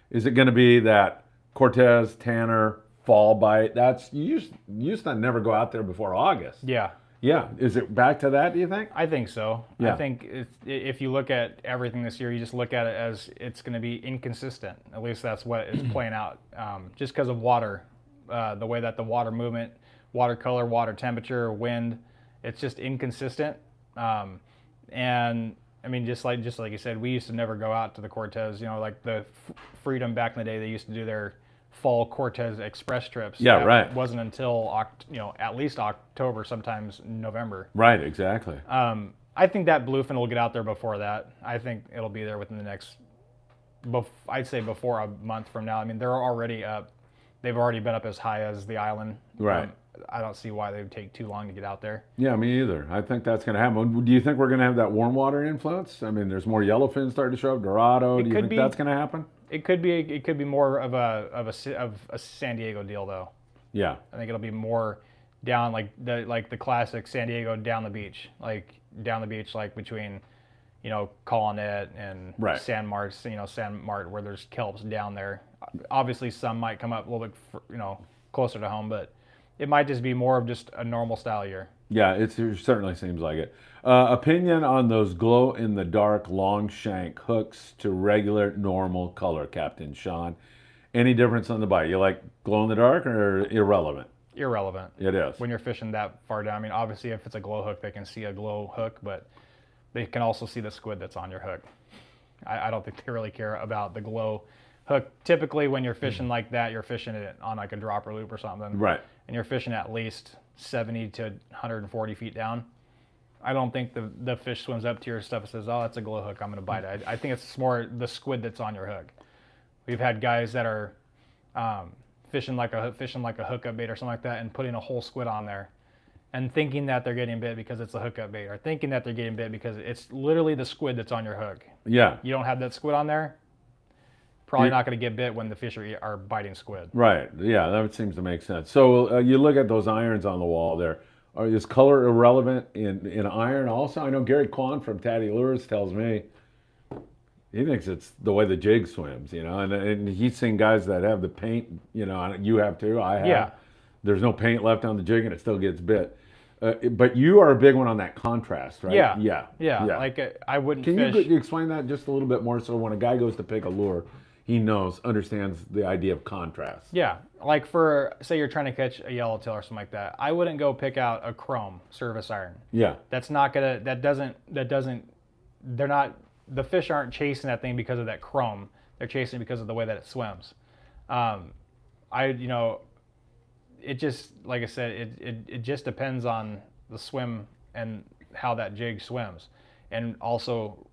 is it going to be that Cortez, Tanner, fall bite? You used to never go out there before August. Yeah. Yeah. Is it back to that, do you think? I think so. Yeah. I think if you look at everything this year, you just look at it as it's going to be inconsistent. At least that's what it's playing out. Just because of water, the way that the water movement, water color, water temperature, wind, it's just inconsistent. And I mean, just like you said, we used to never go out to the Cortez. Like the Freedom back in the day, they used to do their fall Cortez express trips. Yeah, that right. Wasn't until at least October, sometimes November. Right, exactly. I think that Bluefin will get out there before that. I think it'll be there within the next, I'd say before a month from now. I mean, they're already up. They've already been up as high as the island. Right. I don't see why they would take too long to get out there. Yeah, me either. I think that's going to happen. Do you think we're going to have that warm water influence? I mean, there's more yellowfin starting to show up, Dorado. Do you think that's going to happen? It could be more of a San Diego deal though. Yeah. I think it'll be more down like the classic San Diego down the beach, like between Colonet and right. San Mart where there's kelps down there. Obviously some might come up a little bit closer to home, but it might just be more of just a normal style year. Yeah, it certainly seems like it. Opinion on those glow-in-the-dark long shank hooks to regular normal color, Captain Shon. Any difference on the bite? You like glow-in-the-dark or irrelevant? Irrelevant. It is. When you're fishing that far down. I mean, obviously if it's a glow hook, they can see a glow hook, but they can also see the squid that's on your hook. I don't think they really care about the glow hook. Typically when you're fishing like that, you're fishing it on like a dropper loop or something. Right. And you're fishing at least 70 to 140 feet down. I don't think the fish swims up to your stuff and says, oh, that's a glow hook, I'm going to bite it. I think it's more the squid that's on your hook. We've had guys that are fishing like a hookup bait or something like that and putting a whole squid on there and thinking that they're getting bit because it's a hookup bait, or thinking that they're getting bit because it's literally the squid that's on your hook. Yeah. You don't have that squid on there, probably not going to get bit when the fish are biting squid. Right. Yeah, that seems to make sense. So you look at those irons on the wall there. Is color irrelevant in iron also? I know Gary Kwan from Tatty Lures tells me he thinks it's the way the jig swims, and he's seen guys that have the paint, you have too, I have. Yeah. There's no paint left on the jig and it still gets bit. But you are a big one on that contrast, right? Yeah. Like I wouldn't Can fish. you explain that just a little bit more so when a guy goes to pick a lure, he understands the idea of contrast? Yeah, like say you're trying to catch a yellowtail or something like that. I wouldn't go pick out a chrome service iron. Yeah. That doesn't the fish aren't chasing that thing because of that chrome. They're chasing it because of the way that it swims. It just, like I said, it just depends on the swim and how that jig swims, and also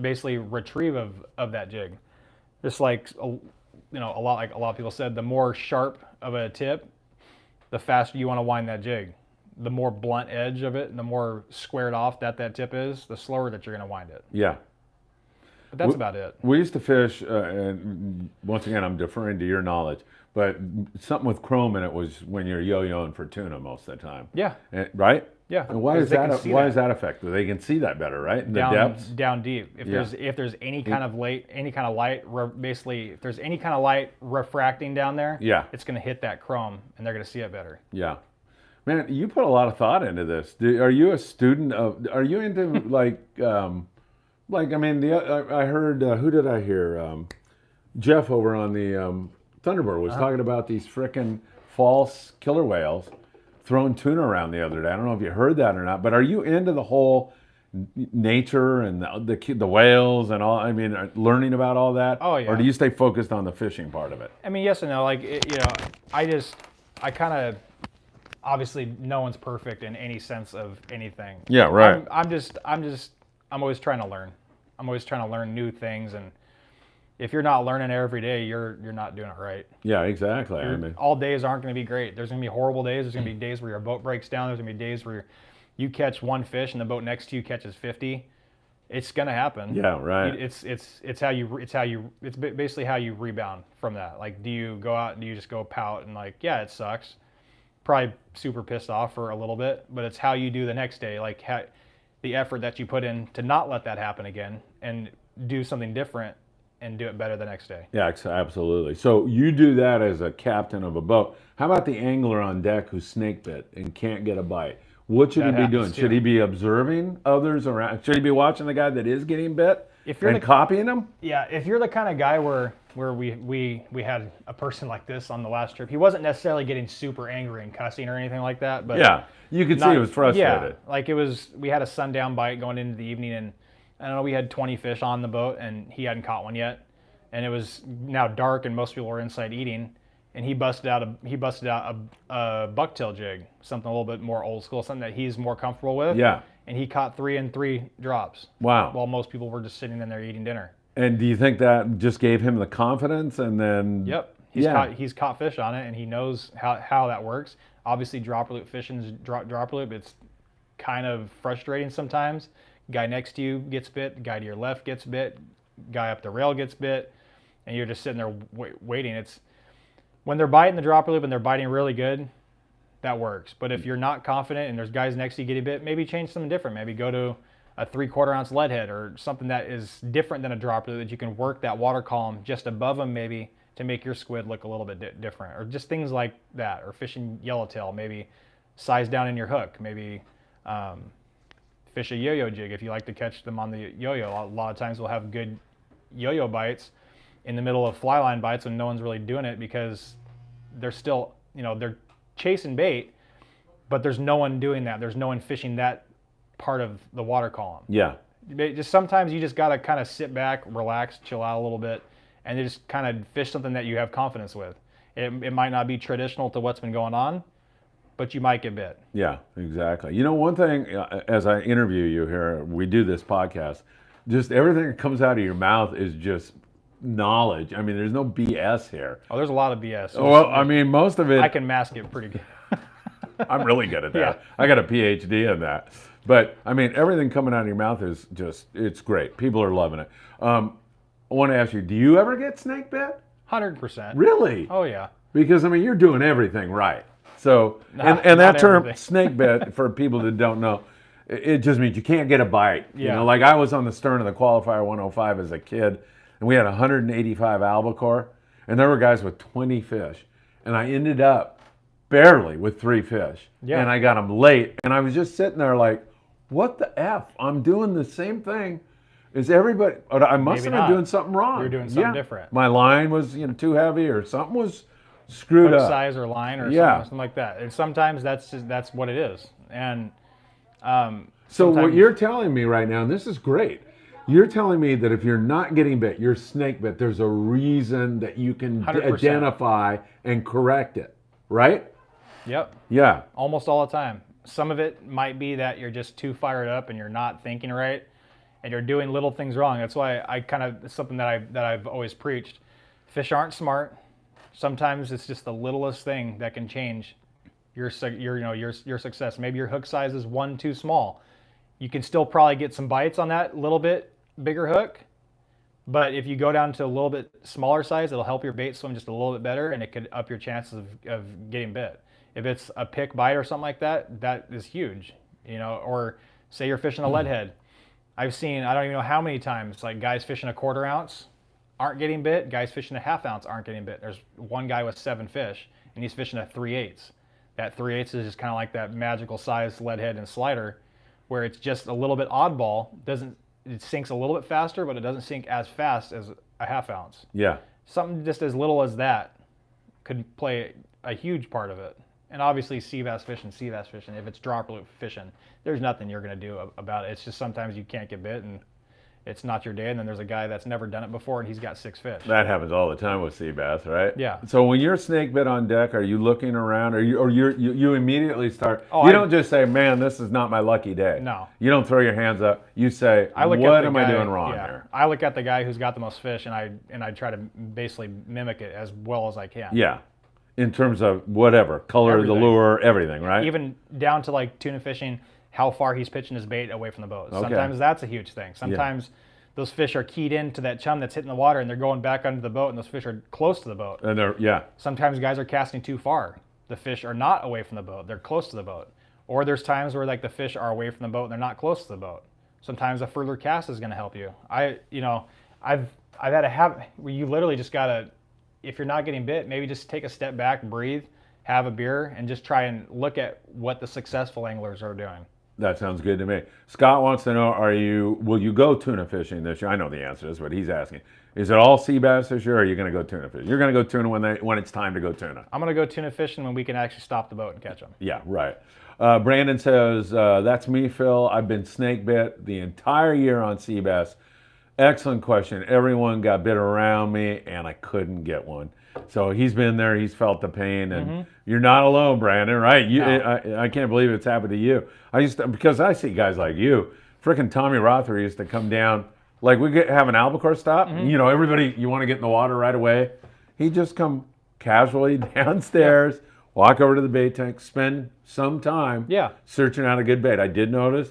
basically retrieve of that jig. Just like a lot of people said, the more sharp of a tip, the faster you want to wind that jig. The more blunt edge of it, and the more squared off that tip is, the slower that you're going to wind it. Yeah. But that's about it. We used to fish, and once again, I'm deferring to your knowledge, but something with chrome in it was when you're yo-yoing for tuna most of the time. Yeah. Right? Yeah. And why is that? Why is that effective? They can see that better, right? In the depths. Down deep. If there's any kind of light, basically, if there's any kind of light refracting down there, it's going to hit that chrome, and they're going to see it better. Yeah. Man, you put a lot of thought into this. Are you a student of? Are you into I heard. Who did I hear? Jeff over on the Thunderbird was talking about these frickin' false killer whales throwing tuna around the other day. I don't know if you heard that or not, but are you into the whole nature and the whales and all? I mean, learning about all that? Oh yeah. Or do you stay focused on the fishing part of it? I mean, yes and no. I kind of. Obviously, no one's perfect in any sense of anything. Yeah, right. I'm always trying to learn. I'm always trying to learn new things, and if you're not learning every day, you're not doing it right. Yeah, exactly. All days aren't going to be great. There's going to be horrible days. There's going to be days where your boat breaks down. There's going to be days where you catch one fish and the boat next to you catches 50. It's going to happen. Yeah, right. It's basically how you rebound from that. Like, do you go out and do you just go pout and like, yeah, it sucks. Probably super pissed off for a little bit, but it's how you do the next day, like the effort that you put in to not let that happen again and do something different and do it better the next day. Yeah, absolutely. So you do that as a captain of a boat. How about the angler on deck who's snake bit and can't get a bite? What should he be doing? Should he be observing others around? Should he be watching the guy that is getting bit and copying him? Yeah, if you're the kind of guy where we had a person like this on the last trip, he wasn't necessarily getting super angry and cussing or anything like that, but yeah, you could see he was frustrated. Yeah, like we had a sundown bite going into the evening, and I don't know, we had 20 fish on the boat, and he hadn't caught one yet, and it was now dark, and most people were inside eating, and he busted out a bucktail jig, something a little bit more old school, something that he's more comfortable with. Yeah. And he caught 3 and 3 drops. Wow. While most people were just sitting in there eating dinner. And do you think that just gave him the confidence and then? Yep. He's caught fish on it, and he knows how that works. Obviously, dropper loop fishing, dropper loop, it's kind of frustrating sometimes. Guy next to you gets bit, guy to your left gets bit, guy up the rail gets bit, and you're just sitting there waiting. It's when they're biting the dropper loop and they're biting really good, that works. But if you're not confident and there's guys next to you getting bit, maybe change something different. Maybe go to a 3/4 ounce lead head or something that is different than a dropper that you can work that water column just above them maybe to make your squid look a little bit different, or just things like that. Or fishing yellowtail, maybe size down in your hook, maybe fish a yo-yo jig if you like to catch them on the yo-yo. A lot of times we'll have good yo-yo bites in the middle of fly line bites when no one's really doing it because they're still, they're chasing bait, but there's no one doing that. There's no one fishing that part of the water column. Yeah. Just sometimes you just got to kind of sit back, relax, chill out a little bit, and just kind of fish something that you have confidence with. It might not be traditional to what's been going on, but you might get bit. Yeah, exactly. One thing, as I interview you here, we do this podcast, just everything that comes out of your mouth is just knowledge. I mean, there's no BS here. Oh, there's a lot of BS. Well, I mean, most of it. I can mask it pretty good. I'm really good at that. Yeah. I got a PhD in that. But, I mean, everything coming out of your mouth is just, it's great. People are loving it. I want to ask you, do you ever get snake bit? 100%. Really? Oh, yeah. Because, I mean, you're doing everything right. So, and that term, snake bit, for people that don't know, it just means you can't get a bite. Yeah. Like I was on the stern of the Qualifier 105 as a kid, and we had 185 albacore, and there were guys with 20 fish. And I ended up barely with 3 fish. Yeah. And I got them late, and I was just sitting there like, what the F? I'm doing the same thing as everybody. I must have been doing something wrong. You're doing something different. My line was too heavy, or something was screwed up. Size or line or something like that. And sometimes that's what it is. And so what you're telling me right now, and this is great, You're telling me that if you're not getting bit, you're snake bit, there's a reason that you can 100%. identify and correct it, right? Yep. Yeah. Almost all the time. Some of it might be that you're just too fired up and you're not thinking right, and you're doing little things wrong. That's why I kind of, it's something that I've always preached. Fish aren't smart. Sometimes it's just the littlest thing that can change your success. Maybe your hook size is one too small. You can still probably get some bites on that little bit bigger hook, but if you go down to a little bit smaller size, it'll help your bait swim just a little bit better, and it could up your chances of getting bit. If it's a pick bite or something like that, that is huge. Or say you're fishing a lead head. I've seen, I don't even know how many times, like guys fishing a 1/4 ounce aren't getting bit, guys fishing a 1/2 ounce aren't getting bit. There's one guy with 7 fish, and he's fishing a 3/8. That 3/8 is just kind of like that magical size lead head and slider, where it's just a little bit oddball. It sinks a little bit faster, but it doesn't sink as fast as a 1/2 ounce. Yeah. Something just as little as that could play a huge part of it. And obviously sea bass fishing, if it's dropper loop fishing, there's nothing you're going to do about it. It's just sometimes you can't get bit and it's not your day. And then there's a guy that's never done it before and he's got 6 fish. That happens all the time with sea bass, right? Yeah. So when you're snake bit on deck, are you looking around, or you immediately start? You don't just say, "Man, this is not my lucky day." No. You don't throw your hands up. You say, "What am I doing wrong here?" I look at the guy who's got the most fish and I try to basically mimic it as well as I can. Yeah. In terms of whatever color, Everything. the lure, everything, right? Even down to like tuna fishing, how far he's pitching his bait away from the boat. Okay. Sometimes that's a huge thing. Sometimes those fish are keyed into that chum that's hitting the water and they're going back under the boat, and those fish are close to the boat. And Sometimes guys are casting too far. The fish are not away from the boat, they're close to the boat. Or there's times where like the fish are away from the boat and they're not close to the boat. Sometimes a further cast is going to help you. I've had a habit where you literally just gotta, if you're not getting bit, maybe just take a step back, breathe, have a beer, and just try and look at what the successful anglers are doing. That sounds good to me. Scott wants to know, will you go tuna fishing this year? I know the answer is what he's asking. Is it all sea bass this year, or are you going to go tuna fishing? You're going to go tuna when it's time to go tuna. I'm going to go tuna fishing when we can actually stop the boat and catch them. Yeah, right. Brandon says, that's me, Phil. I've been snake bit the entire year on sea bass. Excellent question. Everyone got bit around me, and I couldn't get one. So he's been there. He's felt the pain, and you're not alone, Brandon. Right? No. I can't believe it's happened to you. Because I see guys like you. Frickin' Tommy Rother used to come down. Like have an albacore stop. Everybody, you want to get in the water right away. He'd just come casually downstairs, walk over to the bait tank, spend some time searching out a good bait. I did notice.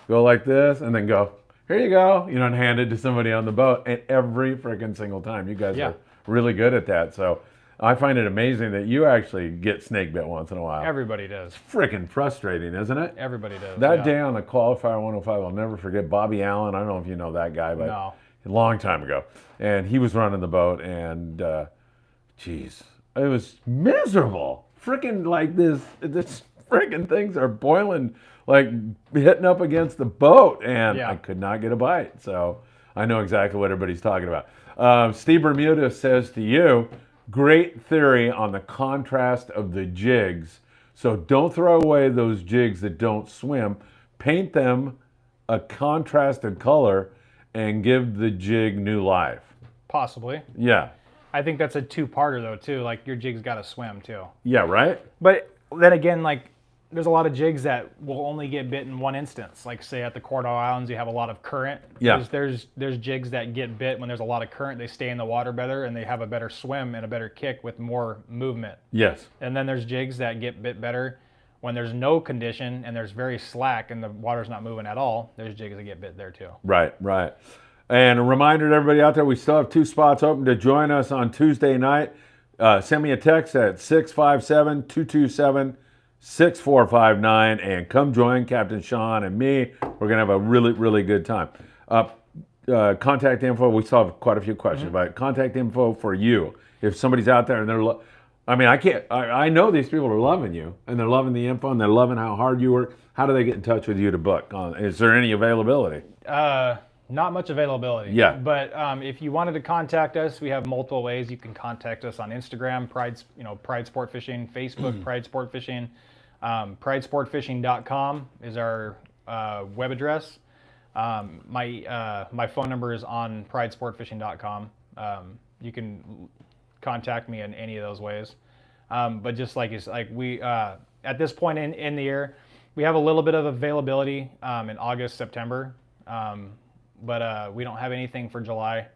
Go like this, and then go, here you go, and hand it to somebody on the boat. And every freaking single time, you guys are really good at that. So I find it amazing that you actually get snake bit once in a while. Everybody does. It's freaking frustrating, isn't it? Everybody does. That day on the qualifier 105, I'll never forget Bobby Allen. I don't know if you know that guy, but a long time ago. And he was running the boat, and geez, it was miserable. Freaking like this freaking things are boiling, like hitting up against the boat, and I could not get a bite. So I know exactly what everybody's talking about. Steve Bermuda says to you, great theory on the contrast of the jigs. So don't throw away those jigs that don't swim. Paint them a contrasted color and give the jig new life. Possibly. Yeah. I think that's a two-parter though too. Like your jig's got to swim too. Yeah, right? But then again, like there's a lot of jigs that will only get bit in one instance. Like say at the Coral Islands, you have a lot of current. Yeah. There's jigs that get bit when there's a lot of current. They stay in the water better and they have a better swim and a better kick with more movement. Yes. And then there's jigs that get bit better when there's no condition and there's very slack and the water's not moving at all. There's jigs that get bit there too. Right, right. And a reminder to everybody out there, we still have 2 spots open to join us on Tuesday night. Send me a text at 657-227-6459 and come join Captain Shon and me. We're going to have a really, really good time. Contact info, we still have quite a few questions, but contact info for you. If somebody's out there and they're, I know these people are loving you and they're loving the info and they're loving how hard you work. How do they get in touch with you to book? Is there any availability? Not much availability. Yeah. But if you wanted to contact us, we have multiple ways. You can contact us on Instagram, Pride Sport Fishing, Facebook, Pride Sport Fishing. PrideSportFishing.com is our web address. My phone number is on pridesportfishing.com. You can contact me in any of those ways. But just like it's like we at this point in the year, we have a little bit of availability in August, September, but we don't have anything for July.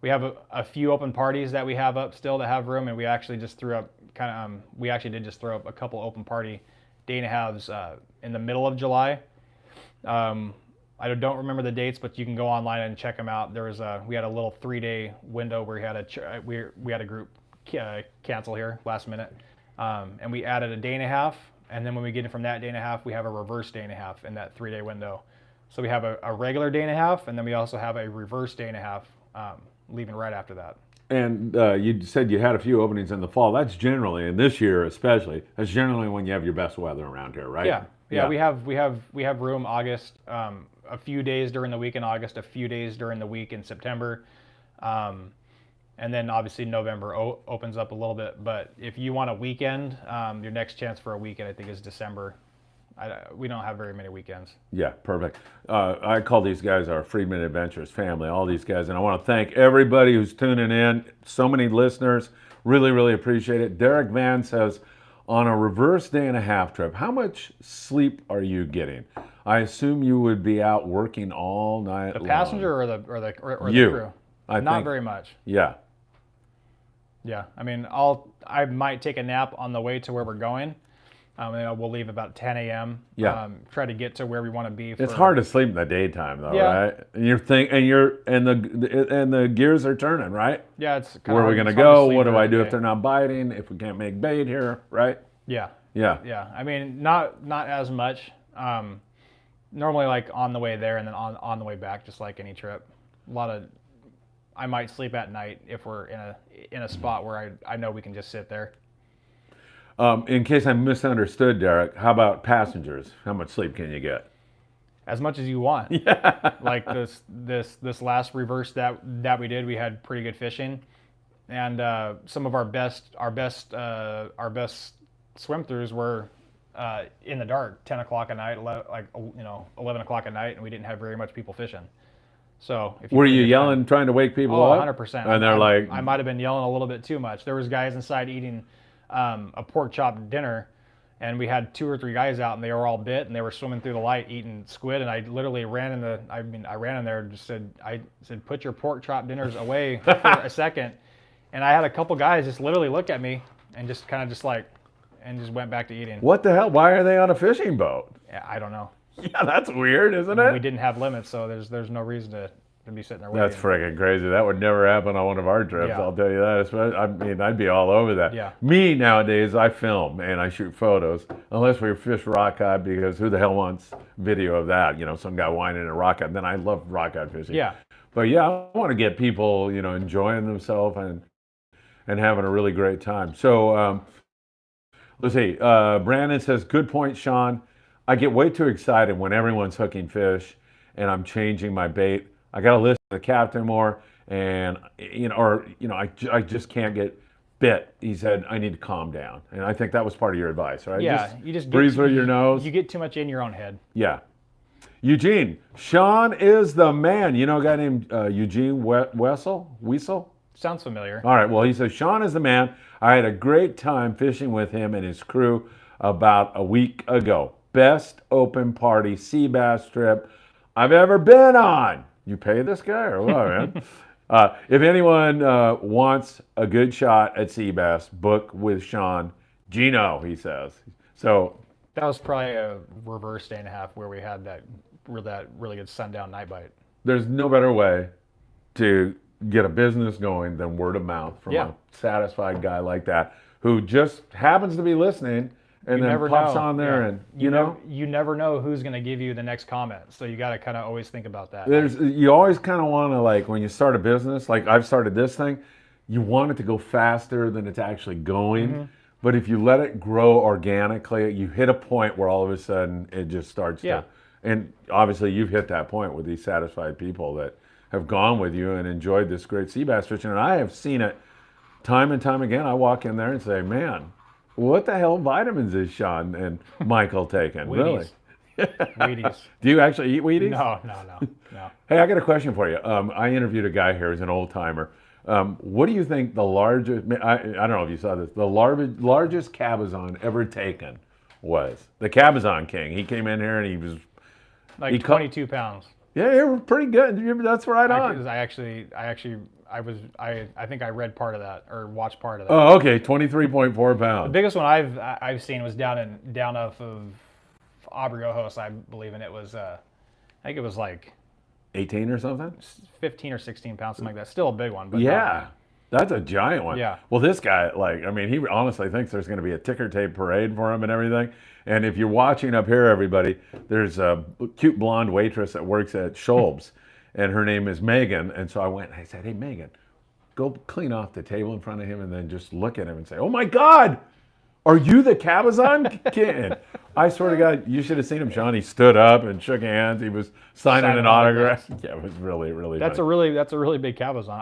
We have a few open parties that we have up still that have room, and we actually just threw up we actually did just throw up a couple open party day and a halves in the middle of July. I don't remember the dates, but you can go online and check them out. We had a little 3-day window where we had a group cancel here last minute, and we added a day and a half, and then when we get in from that day and a half, we have a reverse day and a half in that 3-day window. So we have a regular day and a half, and then we also have a reverse day and a half leaving right after that. And you said you had a few openings in the fall. That's generally, and this year especially, that's generally when you have your best weather around here, right? Yeah. We have room August, a few days during the week in August, a few days during the week in September, and then obviously November opens up a little bit. But if you want a weekend, your next chance for a weekend I think is December. We don't have very many weekends. Yeah, perfect. I call these guys our Friedman Adventures family, all these guys. And I want to thank everybody who's tuning in. So many listeners. Really, really appreciate it. Derek Van says, on a reverse day and a half trip, how much sleep are you getting? I assume you would be out working all night long. The passenger or the crew? Not very much. Yeah. Yeah. I mean, I might take a nap on the way to where we're going. And we'll leave about 10 a.m. Yeah. Try to get to where we want to be. It's hard to sleep in the daytime, though, right? And the gears are turning, right? Yeah, it's kind where of are we going to go? What do I do if they're not biting? If we can't make bait here, right? Yeah. Yeah. Yeah. I mean, not as much. Normally, like on the way there and then on the way back, just like any trip. I might sleep at night if we're in a spot where I know we can just sit there. In case I misunderstood, Derek, how about passengers? How much sleep can you get? As much as you want. Yeah. Like this last reverse that we did, we had pretty good fishing, and some of our best swim throughs were in the dark, 10 o'clock at night, 11 o'clock at night, and we didn't have very much people fishing. So were you yelling, trying to wake people up? 100%. And they're like, I might have been yelling a little bit too much. There was guys inside eating a pork chop dinner, and we had 2 or 3 guys out, and they were all bit, and they were swimming through the light eating squid, and I literally ran in there and just said, put your pork chop dinners away for a second, and I had a couple guys just literally look at me and just kind of just went back to eating. What the hell? Why are they on a fishing boat? Yeah, I don't know. Yeah, that's weird, isn't it? We didn't have limits, so there's no reason to be sitting there waiting. That's freaking crazy. That would never happen on one of our trips, I'll tell you that. I mean, I'd be all over that. Yeah. Me, nowadays, I film and I shoot photos, unless we fish rockcod, because who the hell wants video of that? You know, some guy whining in a rockcod. And then I love rockcod fishing. Yeah. But yeah, I want to get people, enjoying themselves and having a really great time. So let's see. Brandon says, good point, Shon. I get way too excited when everyone's hooking fish and I'm changing my bait. I got to listen to the captain more, and I just can't get bit. He said I need to calm down, and I think that was part of your advice, right? Yeah, you just breathe through your nose. You get too much in your own head. Yeah. Eugene, Shon is the man. You know a guy named Eugene Weasel? Sounds familiar. All right. Well, he says Shon is the man. I had a great time fishing with him and his crew about a week ago. Best open party sea bass trip I've ever been on. You pay this guy or what, man? If anyone wants a good shot at sea bass, book with Shon. Gino, he says. So that was probably a reverse day and a half where we had that really good sundown night bite. There's no better way to get a business going than word of mouth from a satisfied guy like that who just happens to be listening. And then pops on there, and you never know who's going to give you the next comment. So you got to kind of always think about that. You always kind of want to, like, when you start a business, like I've started this thing, you want it to go faster than it's actually going. Mm-hmm. But if you let it grow organically, you hit a point where all of a sudden it just starts to. And obviously you've hit that point with these satisfied people that have gone with you and enjoyed this great sea bass fishing. And I have seen it time and time again. I walk in there and say, man, what the hell vitamins is Shon and Michael taking? Really? Wheaties. Do you actually eat Wheaties? No. Hey, I got a question for you. I interviewed a guy here who's an old timer. What do you think the largest, I don't know if you saw this, the largest cabezon ever taken was? The Cabezon King. He came in here and he was... Like 22 pounds. Yeah, they were pretty good. That's right on. I think I read part of that or watched part of that. Oh, okay, 23.4 pounds. The biggest one I've seen was down off of Aubrey Ojos, I believe, and it was I think it was like 18 or something? 15 or 16 pounds, something like that. Still a big one, but yeah. That's a giant one. Yeah. Well, this guy, he honestly thinks there's going to be a ticker tape parade for him and everything. And if you're watching up here, everybody, there's a cute blonde waitress that works at Scholb's, and her name is Megan. And so I went and I said, hey, Megan, go clean off the table in front of him and then just look at him and say, oh my God, are you the Cabezon King? I swear to God, you should have seen him, Sean. He stood up and shook hands. He was signing an autograph. Yeah, it was really, really that's nice. That's a really big Cabezon.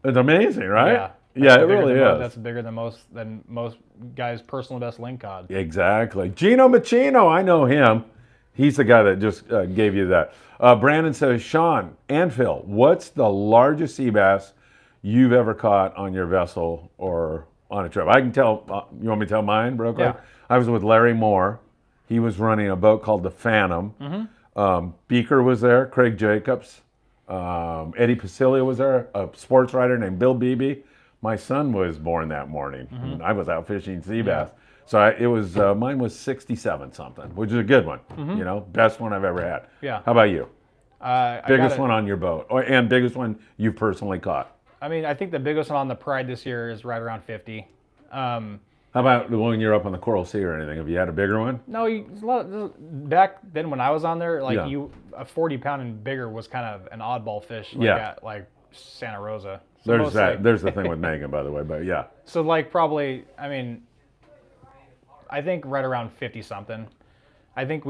It's amazing, right? Yeah. Yeah, it really is. That's bigger than most guys' personal best link cod. Exactly. Gino Machino, I know him. He's the guy that just gave you that. Brandon says, Sean and Phil, what's the largest sea bass you've ever caught on your vessel or on a trip? I can tell. You want me to tell mine real quick? Yeah. I was with Larry Moore. He was running a boat called the Phantom. Mm-hmm. Beaker was there. Craig Jacobs. Eddie Pasilia was there. A sports writer named Bill Beebe. My son was born that morning. Mm-hmm. And I was out fishing sea bass. So mine was 67 something, which is a good one. Mm-hmm. Best one I've ever had. Yeah. How about you? Biggest I one on your boat, and biggest one you've personally caught. I mean, I think the biggest one on the Pride this year is right around 50. How about when you're up on the Coral Sea or anything? Have you had a bigger one? No, back then when I was on there, like Yeah. a 40 pound and bigger was kind of an oddball fish. Like Santa Rosa. So There's that. There's the thing with Megan, by the way, but yeah. So probably, I think right around 50 something. I think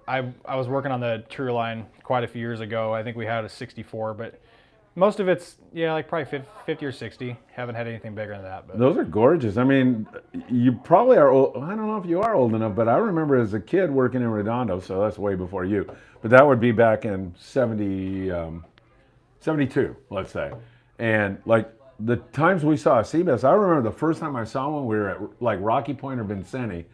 I was working on the True Line quite a few years ago. I think we had a 64, but most of it's probably 50 or 60. Haven't had anything bigger than that. But Those are gorgeous. You probably are old. I don't know if you are old enough, but I remember as a kid working in Redondo, so that's way before you. But that would be back in 72, let's say. And the times we saw a sea bass, I remember the first time I saw one, we were at Rocky Point or Vincenti,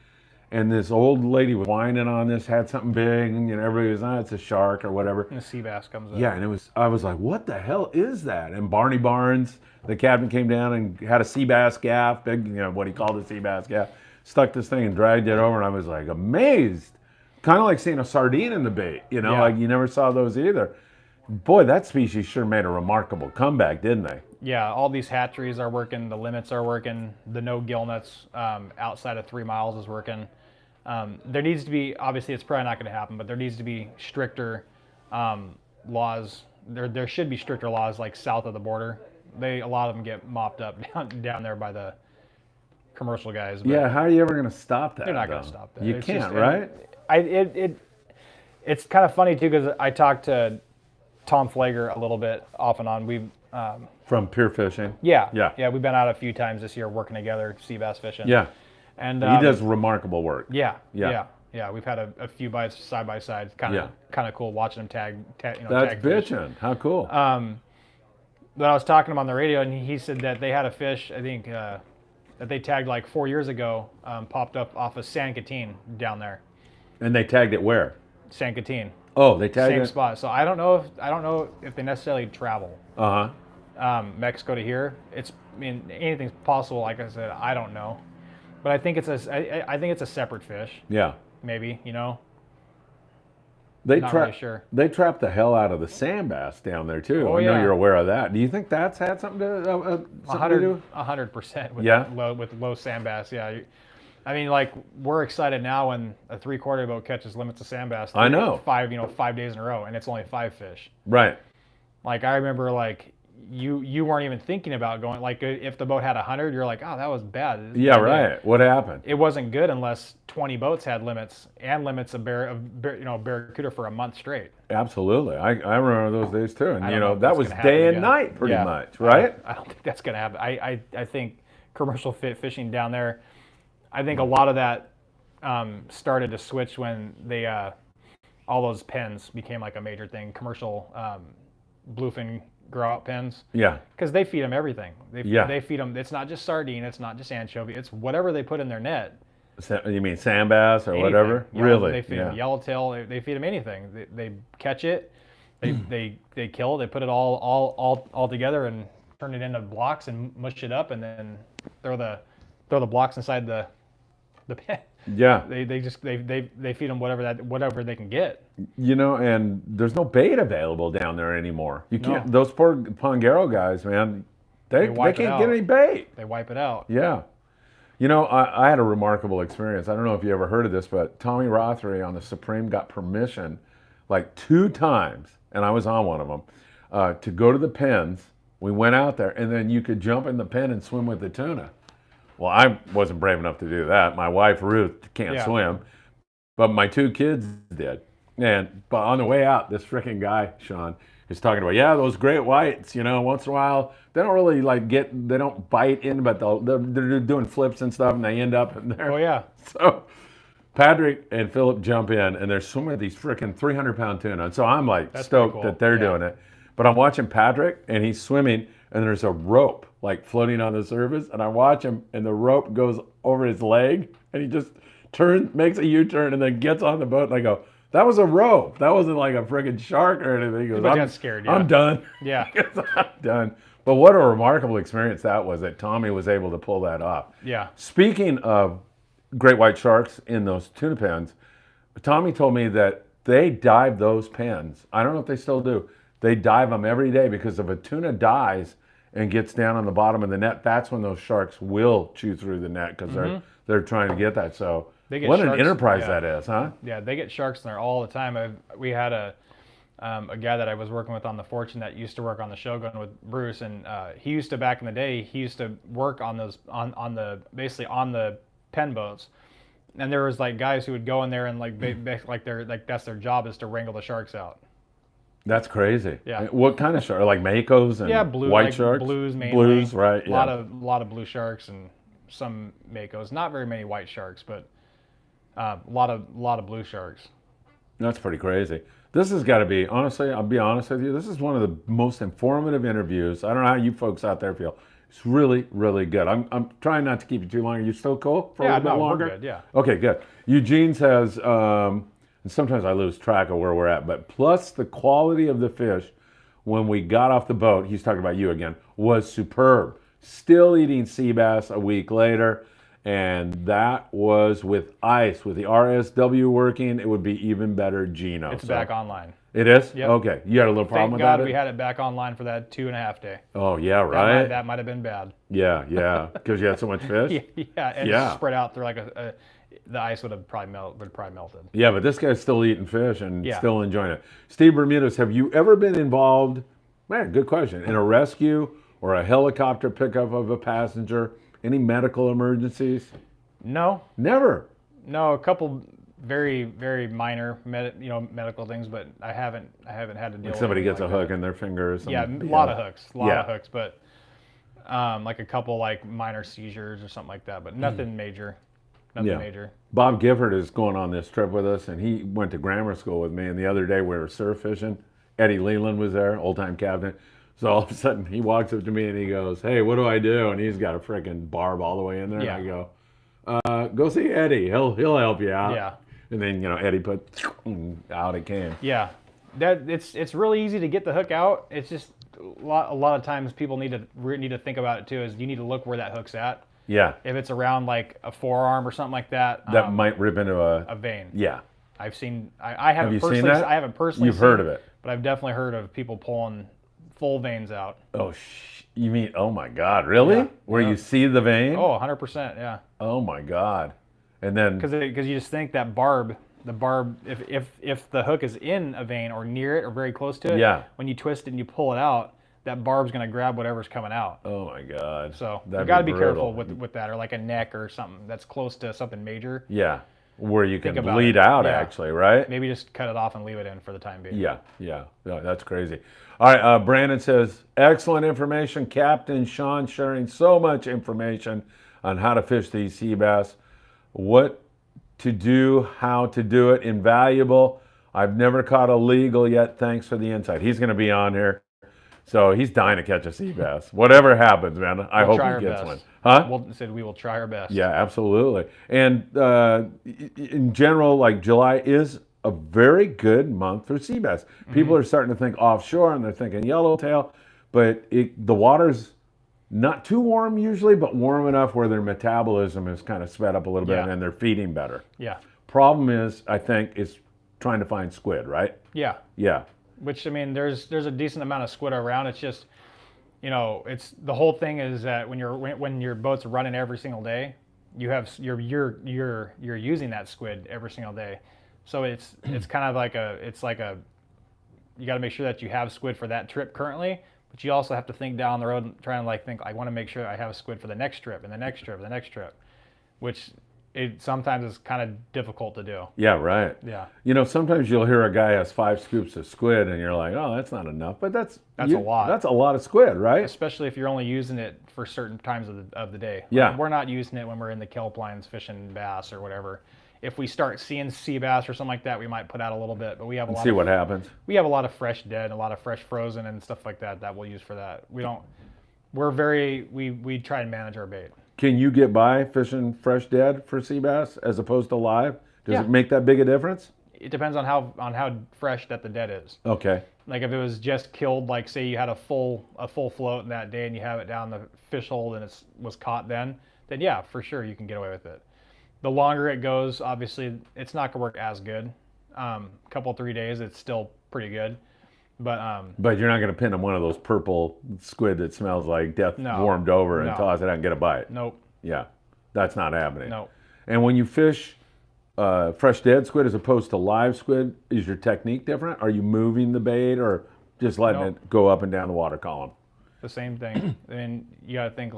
and this old lady was whining on this, had something big, and everybody was, it's a shark or whatever. And the sea bass comes up. Yeah, and I was like, what the hell is that? And Barney Barnes, the captain, came down and had a sea bass gaff, big, what he called a sea bass gaff, stuck this thing and dragged it over, and I was like amazed. Kind of like seeing a sardine in the bait, Yeah. like you never saw those either. Boy, that species sure made a remarkable comeback, didn't they? Yeah, all these hatcheries are working, the limits are working, the no gill nets outside of 3 miles is working. There needs to be, obviously it's probably not going to happen, but there needs to be stricter laws. There should be stricter laws like south of the border. A lot of them get mopped up down there by the commercial guys. But Yeah, how are you ever going to stop that? they're not going though? to stop that. You It's can't, just- right? It's kind of funny too because I talked to Tom Flager a little bit off and on. From pure fishing. Yeah. We've been out a few times this year working together, sea bass fishing. Yeah. And He does remarkable work. Yeah. Yeah. We've had a few bites side by side. Kind of cool watching him tag. That's tag fish. bitching. How cool. But I was talking to him on the radio, and he said that they had a fish. I think that they tagged 4 years ago. Popped up off of San Quintin down there. And they tagged it where? San Quintin. Oh, they tagged Same it? spot. So I don't know if they necessarily travel. Mexico to here. Anything's possible. Like I said, I don't know, but I think it's a separate fish. Yeah. Maybe They Not really sure. They trap the hell out of the sand bass down there too. Oh, I know yeah. you're aware of that. Do you think that's had something to do? 100% with Yeah? low sand bass. Yeah. We're excited now when a 3/4 boat catches limits of sand bass. I know. 5 days in a row, and it's only 5 fish. Right. I remember you weren't even thinking about going, if the boat had 100, you're like, oh, that was bad. Yeah, right. What happened? It wasn't good unless 20 boats had limits of barracuda for a month straight. Absolutely. I remember those days too. And I don't know if that that's was gonna day happen and again. night pretty Yeah. much, right? I don't think that's going to happen. I think commercial fishing down there, I think a lot of that started to switch when they all those pens became like a major thing. Commercial bluefin grow out pens. Yeah. Because they feed them everything. Yeah. They feed them. It's not just sardine. It's not just anchovy. It's whatever they put in their net. You mean sand bass or Anything. whatever? Really? They feed them yellowtail. They feed them anything. They catch it. They kill it. They put it all together and turn it into blocks and mush it up and then throw the blocks inside the pen. Yeah. They feed them whatever they can get. You know, and there's no bait available down there anymore. You can't. No. Those poor Pongaro guys, man. They can't get any bait. They wipe it out. Yeah. You know, I had a remarkable experience. I don't know if you ever heard of this, but Tommy Rothery on the Supreme got permission like 2 times, and I was on one of them, to go to the pens. We went out there, and then you could jump in the pen and swim with the tuna. Well, I wasn't brave enough to do that. My wife, Ruth, can't swim, but my 2 kids did. But on the way out, this freaking guy, Sean, is talking about, those great whites, you know, once in a while, they don't really they don't bite in, but they're doing flips and stuff, and they end up in there. Oh, yeah. So Patrick and Philip jump in, and they're swimming with these freaking 300-pound tuna. And so I'm like stoked cool. that they're doing it. But I'm watching Patrick, and he's swimming, and there's a rope like floating on the surface, and I watch him, and the rope goes over his leg, and he just makes a U-turn, and then gets on the boat, and I go, that was a rope. That wasn't like a friggin' shark or anything. He goes, But got scared. Yeah. I'm done. Yeah. I'm done. But what a remarkable experience that was, that Tommy was able to pull that off. Yeah. Speaking of great white sharks in those tuna pens, Tommy told me that they dive those pens. I don't know if they still do. They dive them every day because if a tuna dies and gets down on the bottom of the net, that's when those sharks will chew through the net because they're trying to get that. So what sharks, an enterprise that is, huh? Yeah, they get sharks in there all the time. We had a guy that I was working with on the Fortune that used to work on the Shogun with Bruce, and he used to, back in the day, he used to work on those on the pen boats. And there was like guys who would go in there and that's their job, is to wrangle the sharks out. That's crazy. Yeah. What kind of shark? Like makos and white sharks? Blues mainly. Blues, right? A lot of blue sharks and some makos. Not very many white sharks, but a lot of blue sharks. That's pretty crazy. This has got to be, honestly, I'll be honest with you, this is one of the most informative interviews. I don't know how you folks out there feel. It's really, really good. I'm trying not to keep you too long. Are you still cool for a little bit longer? We're good, yeah. Okay, good. Eugene says, and sometimes I lose track of where we're at, but plus the quality of the fish when we got off the boat, he's talking about you again, was superb. Still eating sea bass a week later, and that was with ice. With the RSW working, it would be even better, Gino. It's back online. It is? Yep. Okay. You had a little problem Thank with God that? we had it back online for that 2.5 day. Oh, yeah, right? That might have been bad. Yeah, because you had so much fish? And spread out through the ice would have probably melted. Yeah, but this guy's still eating fish and still enjoying it. Steve Bermudez, have you ever been involved, man, good question, in a rescue or a helicopter pickup of a passenger? Any medical emergencies? No. Never? No, a couple very, very minor medical things, but I haven't had to deal with somebody gets like a hook in their finger or something. Yeah, a lot of hooks, but like a couple like minor seizures or something like that, but nothing major. Nothing major. Bob Gifford is going on this trip with us, and he went to grammar school with me, and the other day we were surf fishing. Eddie Leland was there, old-time captain. So all of a sudden he walks up to me and he goes, "Hey, what do I do?" And he's got a freaking barb all the way in there. Yeah. And I go, "Go see Eddie. He'll help you out." Yeah. And then Eddie put out it came. Yeah, it's really easy to get the hook out. It's just a lot of times people need to think about it too. Is you need to look where that hook's at. Yeah. If it's around like a forearm or something like that. That might rip into a vein. Yeah. I've seen. I haven't Have you personally. seen that? I haven't personally. You've heard of it. But I've definitely heard of people pulling full veins out. Oh, you mean? Oh my God! Really? Yeah. Where you see the vein? Oh, 100%. Yeah. Oh my God! And then because you just think that barb, if the hook is in a vein or near it or very close to it, when you twist it and you pull it out, that barb's going to grab whatever's coming out. Oh my God! So you got to be careful with that, or like a neck or something that's close to something major. Yeah, where you can bleed out actually, right? Maybe just cut it off and leave it in for the time being. Yeah, that's crazy. All right, Brandon says, excellent information. Captain Shon sharing so much information on how to fish these sea bass. What to do, how to do it, invaluable. I've never caught a legal yet. Thanks for the insight. He's going to be on here. So he's dying to catch a sea bass. Whatever happens, man, I hope he gets one. Huh? We will try our best. Yeah, absolutely. And in general, like July is a very good month for sea bass. People are starting to think offshore and they're thinking yellowtail, but the water's not too warm usually, but warm enough where their metabolism is kind of sped up a little bit and they're feeding better. Yeah. Problem is, I think, is trying to find squid, right? Yeah. Yeah. Which, I mean, there's a decent amount of squid around. It's just, it's the whole thing is that when your boat's running every single day, you're using that squid every single day. So it's kind of like you got to make sure that you have squid for that trip currently, but you also have to think down the road and try and think, I want to make sure I have a squid for the next trip and the next trip and the next trip, which it sometimes is kind of difficult to do. Yeah, right. Yeah. Sometimes you'll hear a guy has 5 scoops of squid and you're like, oh, that's not enough. But that's a lot. That's a lot of squid, right? Especially if you're only using it for certain times of the day. Yeah. We're not using it when we're in the kelp lines fishing bass or whatever. If we start seeing sea bass or something like that, we might put out a little bit, but we have a lot see what happens. We have a lot of fresh dead, a lot of fresh frozen and stuff like that we'll use for that. We try and manage our bait. Can you get by fishing fresh dead for sea bass as opposed to live? Does it make that big a difference? It depends on how fresh that the dead is. Okay. Like if it was just killed, like say you had a full float in that day and you have it down the fish hole and it was caught then yeah, for sure you can get away with it. The longer it goes, obviously it's not gonna work as good. Couple 3 days, it's still pretty good. But you're not going to pin them one of those purple squid that smells like death warmed over and toss it out and get a bite. Nope. Yeah, that's not happening. Nope. And when you fish fresh dead squid as opposed to live squid, is your technique different? Are you moving the bait or just letting it go up and down the water column? The same thing. And you got to think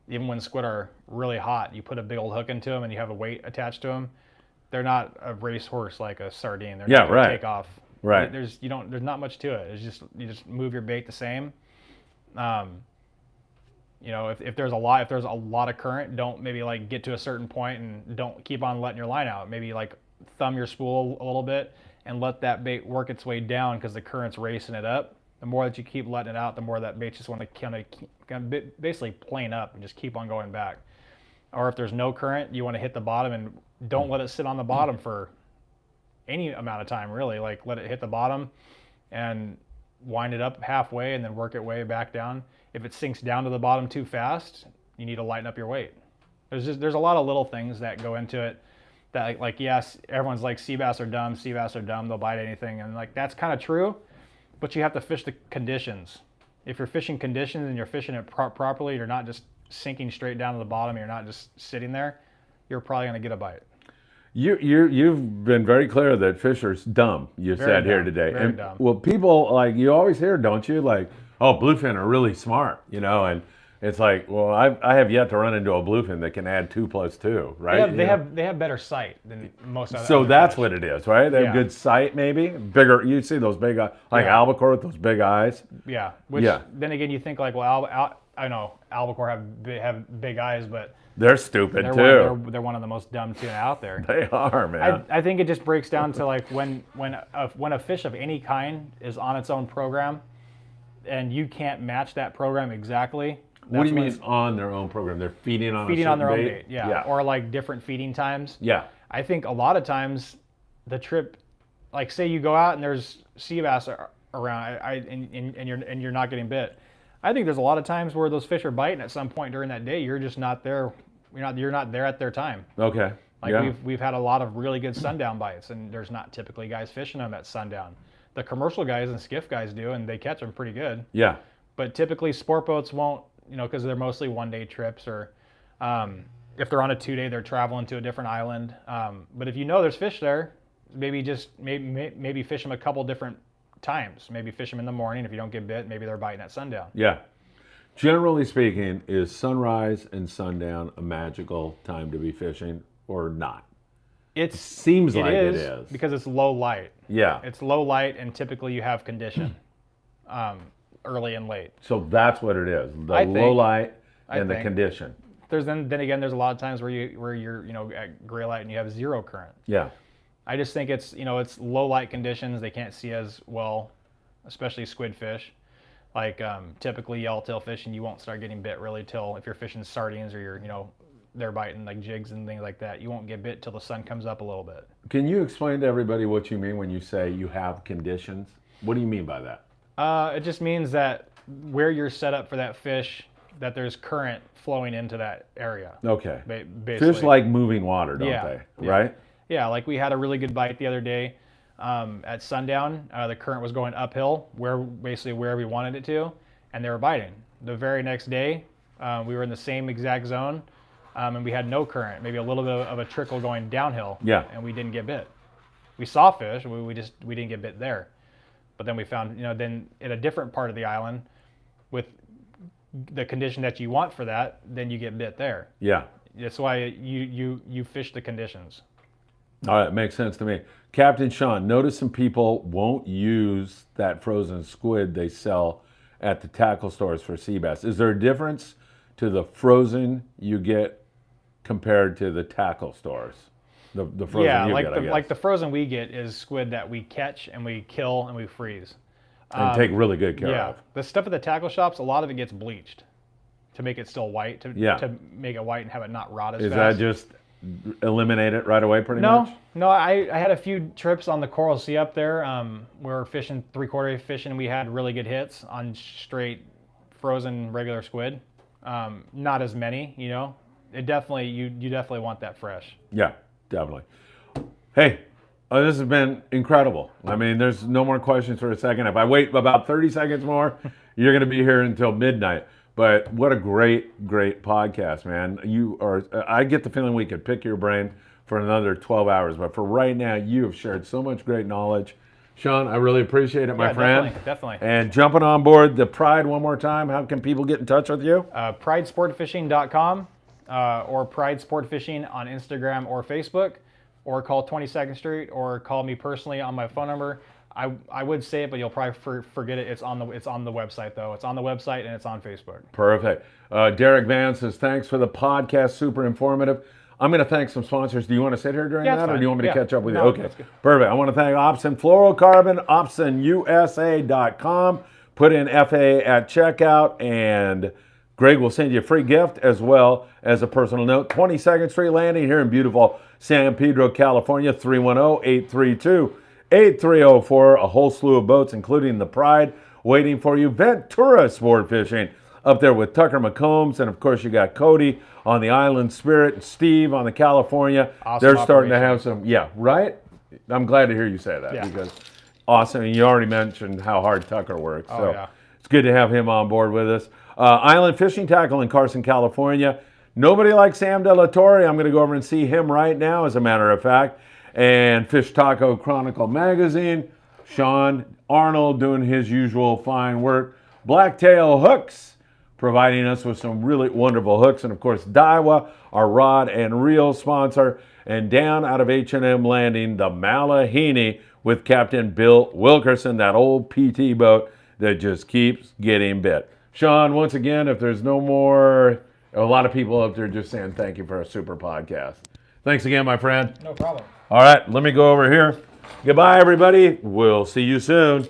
even when squid are really hot, you put a big old hook into them and you have a weight attached to them. They're not a racehorse like a sardine. They're not going to take off. Right. There's not much to it. It's just you just move your bait the same. If there's a lot of current, don't maybe get to a certain point and don't keep on letting your line out. Maybe thumb your spool a little bit and let that bait work its way down because the current's racing it up. The more that you keep letting it out, the more that bait just want to kind of basically plane up and just keep on going back. Or if there's no current, you want to hit the bottom and don't let it sit on the bottom for any amount of time, really. Let it hit the bottom and wind it up halfway and then work it way back down. If it sinks down to the bottom too fast, you need to lighten up your weight. There's a lot of little things that go into it that yes, everyone's sea bass are dumb, they'll bite anything, and that's kind of true, but you have to fish the conditions. If you're fishing conditions and you're fishing it properly, you're not just sinking straight down to the bottom, you're not just sitting there, you're probably going to get a bite. You've been very clear that fish are dumb, you said here today. Very dumb. Well, people, you always hear, don't you, oh, bluefin are really smart, and it's well, I have yet to run into a bluefin that can add 2 + 2, right? They have better sight than most other So that's fish. what it is, right? They have good sight, maybe? Bigger, you see those big, albacore with those big eyes? Yeah, then again, you think I know albacore have big eyes, but they're stupid too. They're one of the most dumb tuna out there. They are, man. I think it just breaks down to when a fish of any kind is on its own program, and you can't match that program exactly. What do you mean on their own program? They're feeding on their own bait? bait, yeah. Or different feeding times. Yeah. I think a lot of times the trip, say you go out and there's sea bass around, and you're not getting bit. I think there's a lot of times where those fish are biting at some point during that day. You're just not there. You're not there at their time. Okay. We've had a lot of really good sundown bites, and there's not typically guys fishing them at sundown. The commercial guys and skiff guys do, and they catch them pretty good. Yeah. But typically sport boats won't, because they're mostly 1-day trips, or if they're on a 2-day, they're traveling to a different island. But if there's fish there, maybe fish them a couple different times. Maybe fish them in the morning. If you don't get bit, maybe they're biting at sundown. Yeah. Generally speaking, is sunrise and sundown a magical time to be fishing or not? It seems like it is. Because it's low light. Yeah. It's low light, and typically you have condition early and late. So that's what it is. The low light and the condition. then again, there's a lot of times where you're at gray light and you have zero current. Yeah. I just think it's it's low light conditions. They can't see as well, especially squid fish. Like typically yellowtail fishing, you won't start getting bit really till if you're fishing sardines or you're they're biting like jigs and things like that. You won't get bit till the sun comes up a little bit. Can you explain to everybody what you mean when you say you have conditions? What do you mean by that? It just means that where you're set up for that fish, that there's current flowing into that area. Okay. Basically. Fish like moving water, don't they? Yeah. Right? Yeah, like we had a really good bite the other day at sundown. The current was going uphill, basically where we wanted it to, and they were biting. The very next day, we were in the same exact zone, and we had no current, maybe a little bit of a trickle going downhill. Yeah. And we didn't get bit. We saw fish, we didn't get bit there. But then we found, then in a different part of the island, with the condition that you want for that, then you get bit there. Yeah. That's why you fish the conditions. All right, makes sense to me. Captain Shon, notice some people won't use that frozen squid they sell at the tackle stores for sea bass. Is there a difference to the frozen you get compared to the tackle stores? The frozen yeah, you like get, I guess. like the frozen we get is squid that we catch and we kill and we freeze. And take really good care Yeah, of. the stuff at the tackle shops, a lot of it gets bleached to make it still white, to make it white and have it not rot as Is fast. that just eliminate it right away pretty much? No, I had a few trips on the Coral Sea up there. We were fishing three-quarter fishing, and we had really good hits on straight frozen regular squid. Not as many, It definitely you definitely want that fresh. Yeah, definitely. Hey, this has been incredible. I mean, there's no more questions for a second. If I wait about 30 seconds more, you're going to be here until midnight. But what a great, great podcast, man. I get the feeling we could pick your brain for another 12 hours. But for right now, you have shared so much great knowledge. Shon, I really appreciate it, my friend. Definitely. And jumping on board the Pride one more time, how can people get in touch with you? Pridesportfishing.com or Pride Sport Fishing on Instagram or Facebook, or call 22nd Street, or call me personally on my phone number. I would say it, but you'll probably forget it. It's on the website, though. It's on the website and it's on Facebook. Perfect. Derek Van says, thanks for the podcast. Super informative. I'm going to thank some sponsors. Do you want to sit here during that, or do you want me to catch up with you? Okay, perfect. I want to thank Opsin Fluorocarbon, OpsinUSA.com. Put in FA at checkout, and Greg will send you a free gift as well as a personal note. 22nd Street Landing here in beautiful San Pedro, California, 310-832-8304. A whole slew of boats, including the Pride, waiting for you. Ventura Sport Fishing up there with Tucker McCombs. And, of course, you got Cody on the Island Spirit, Steve on the California. Awesome. They're starting to have some, right? I'm glad to hear you say that because awesome. And you already mentioned how hard Tucker works. So it's good to have him on board with us. Island Fishing Tackle in Carson, California. Nobody like Sam De La Torre. I'm going to go over and see him right now, as a matter of fact. And Fish Taco Chronicle Magazine. Sean Arnold doing his usual fine work. Blacktail Hooks providing us with some really wonderful hooks. And, of course, Daiwa, our rod and reel sponsor. And down out of H&M Landing, the Malahini with Captain Bill Wilkerson, that old PT boat that just keeps getting bit. Sean, once again, if there's no more, a lot of people up there just saying thank you for a super podcast. Thanks again, my friend. No problem. All right, let me go over here. Goodbye, everybody. We'll see you soon.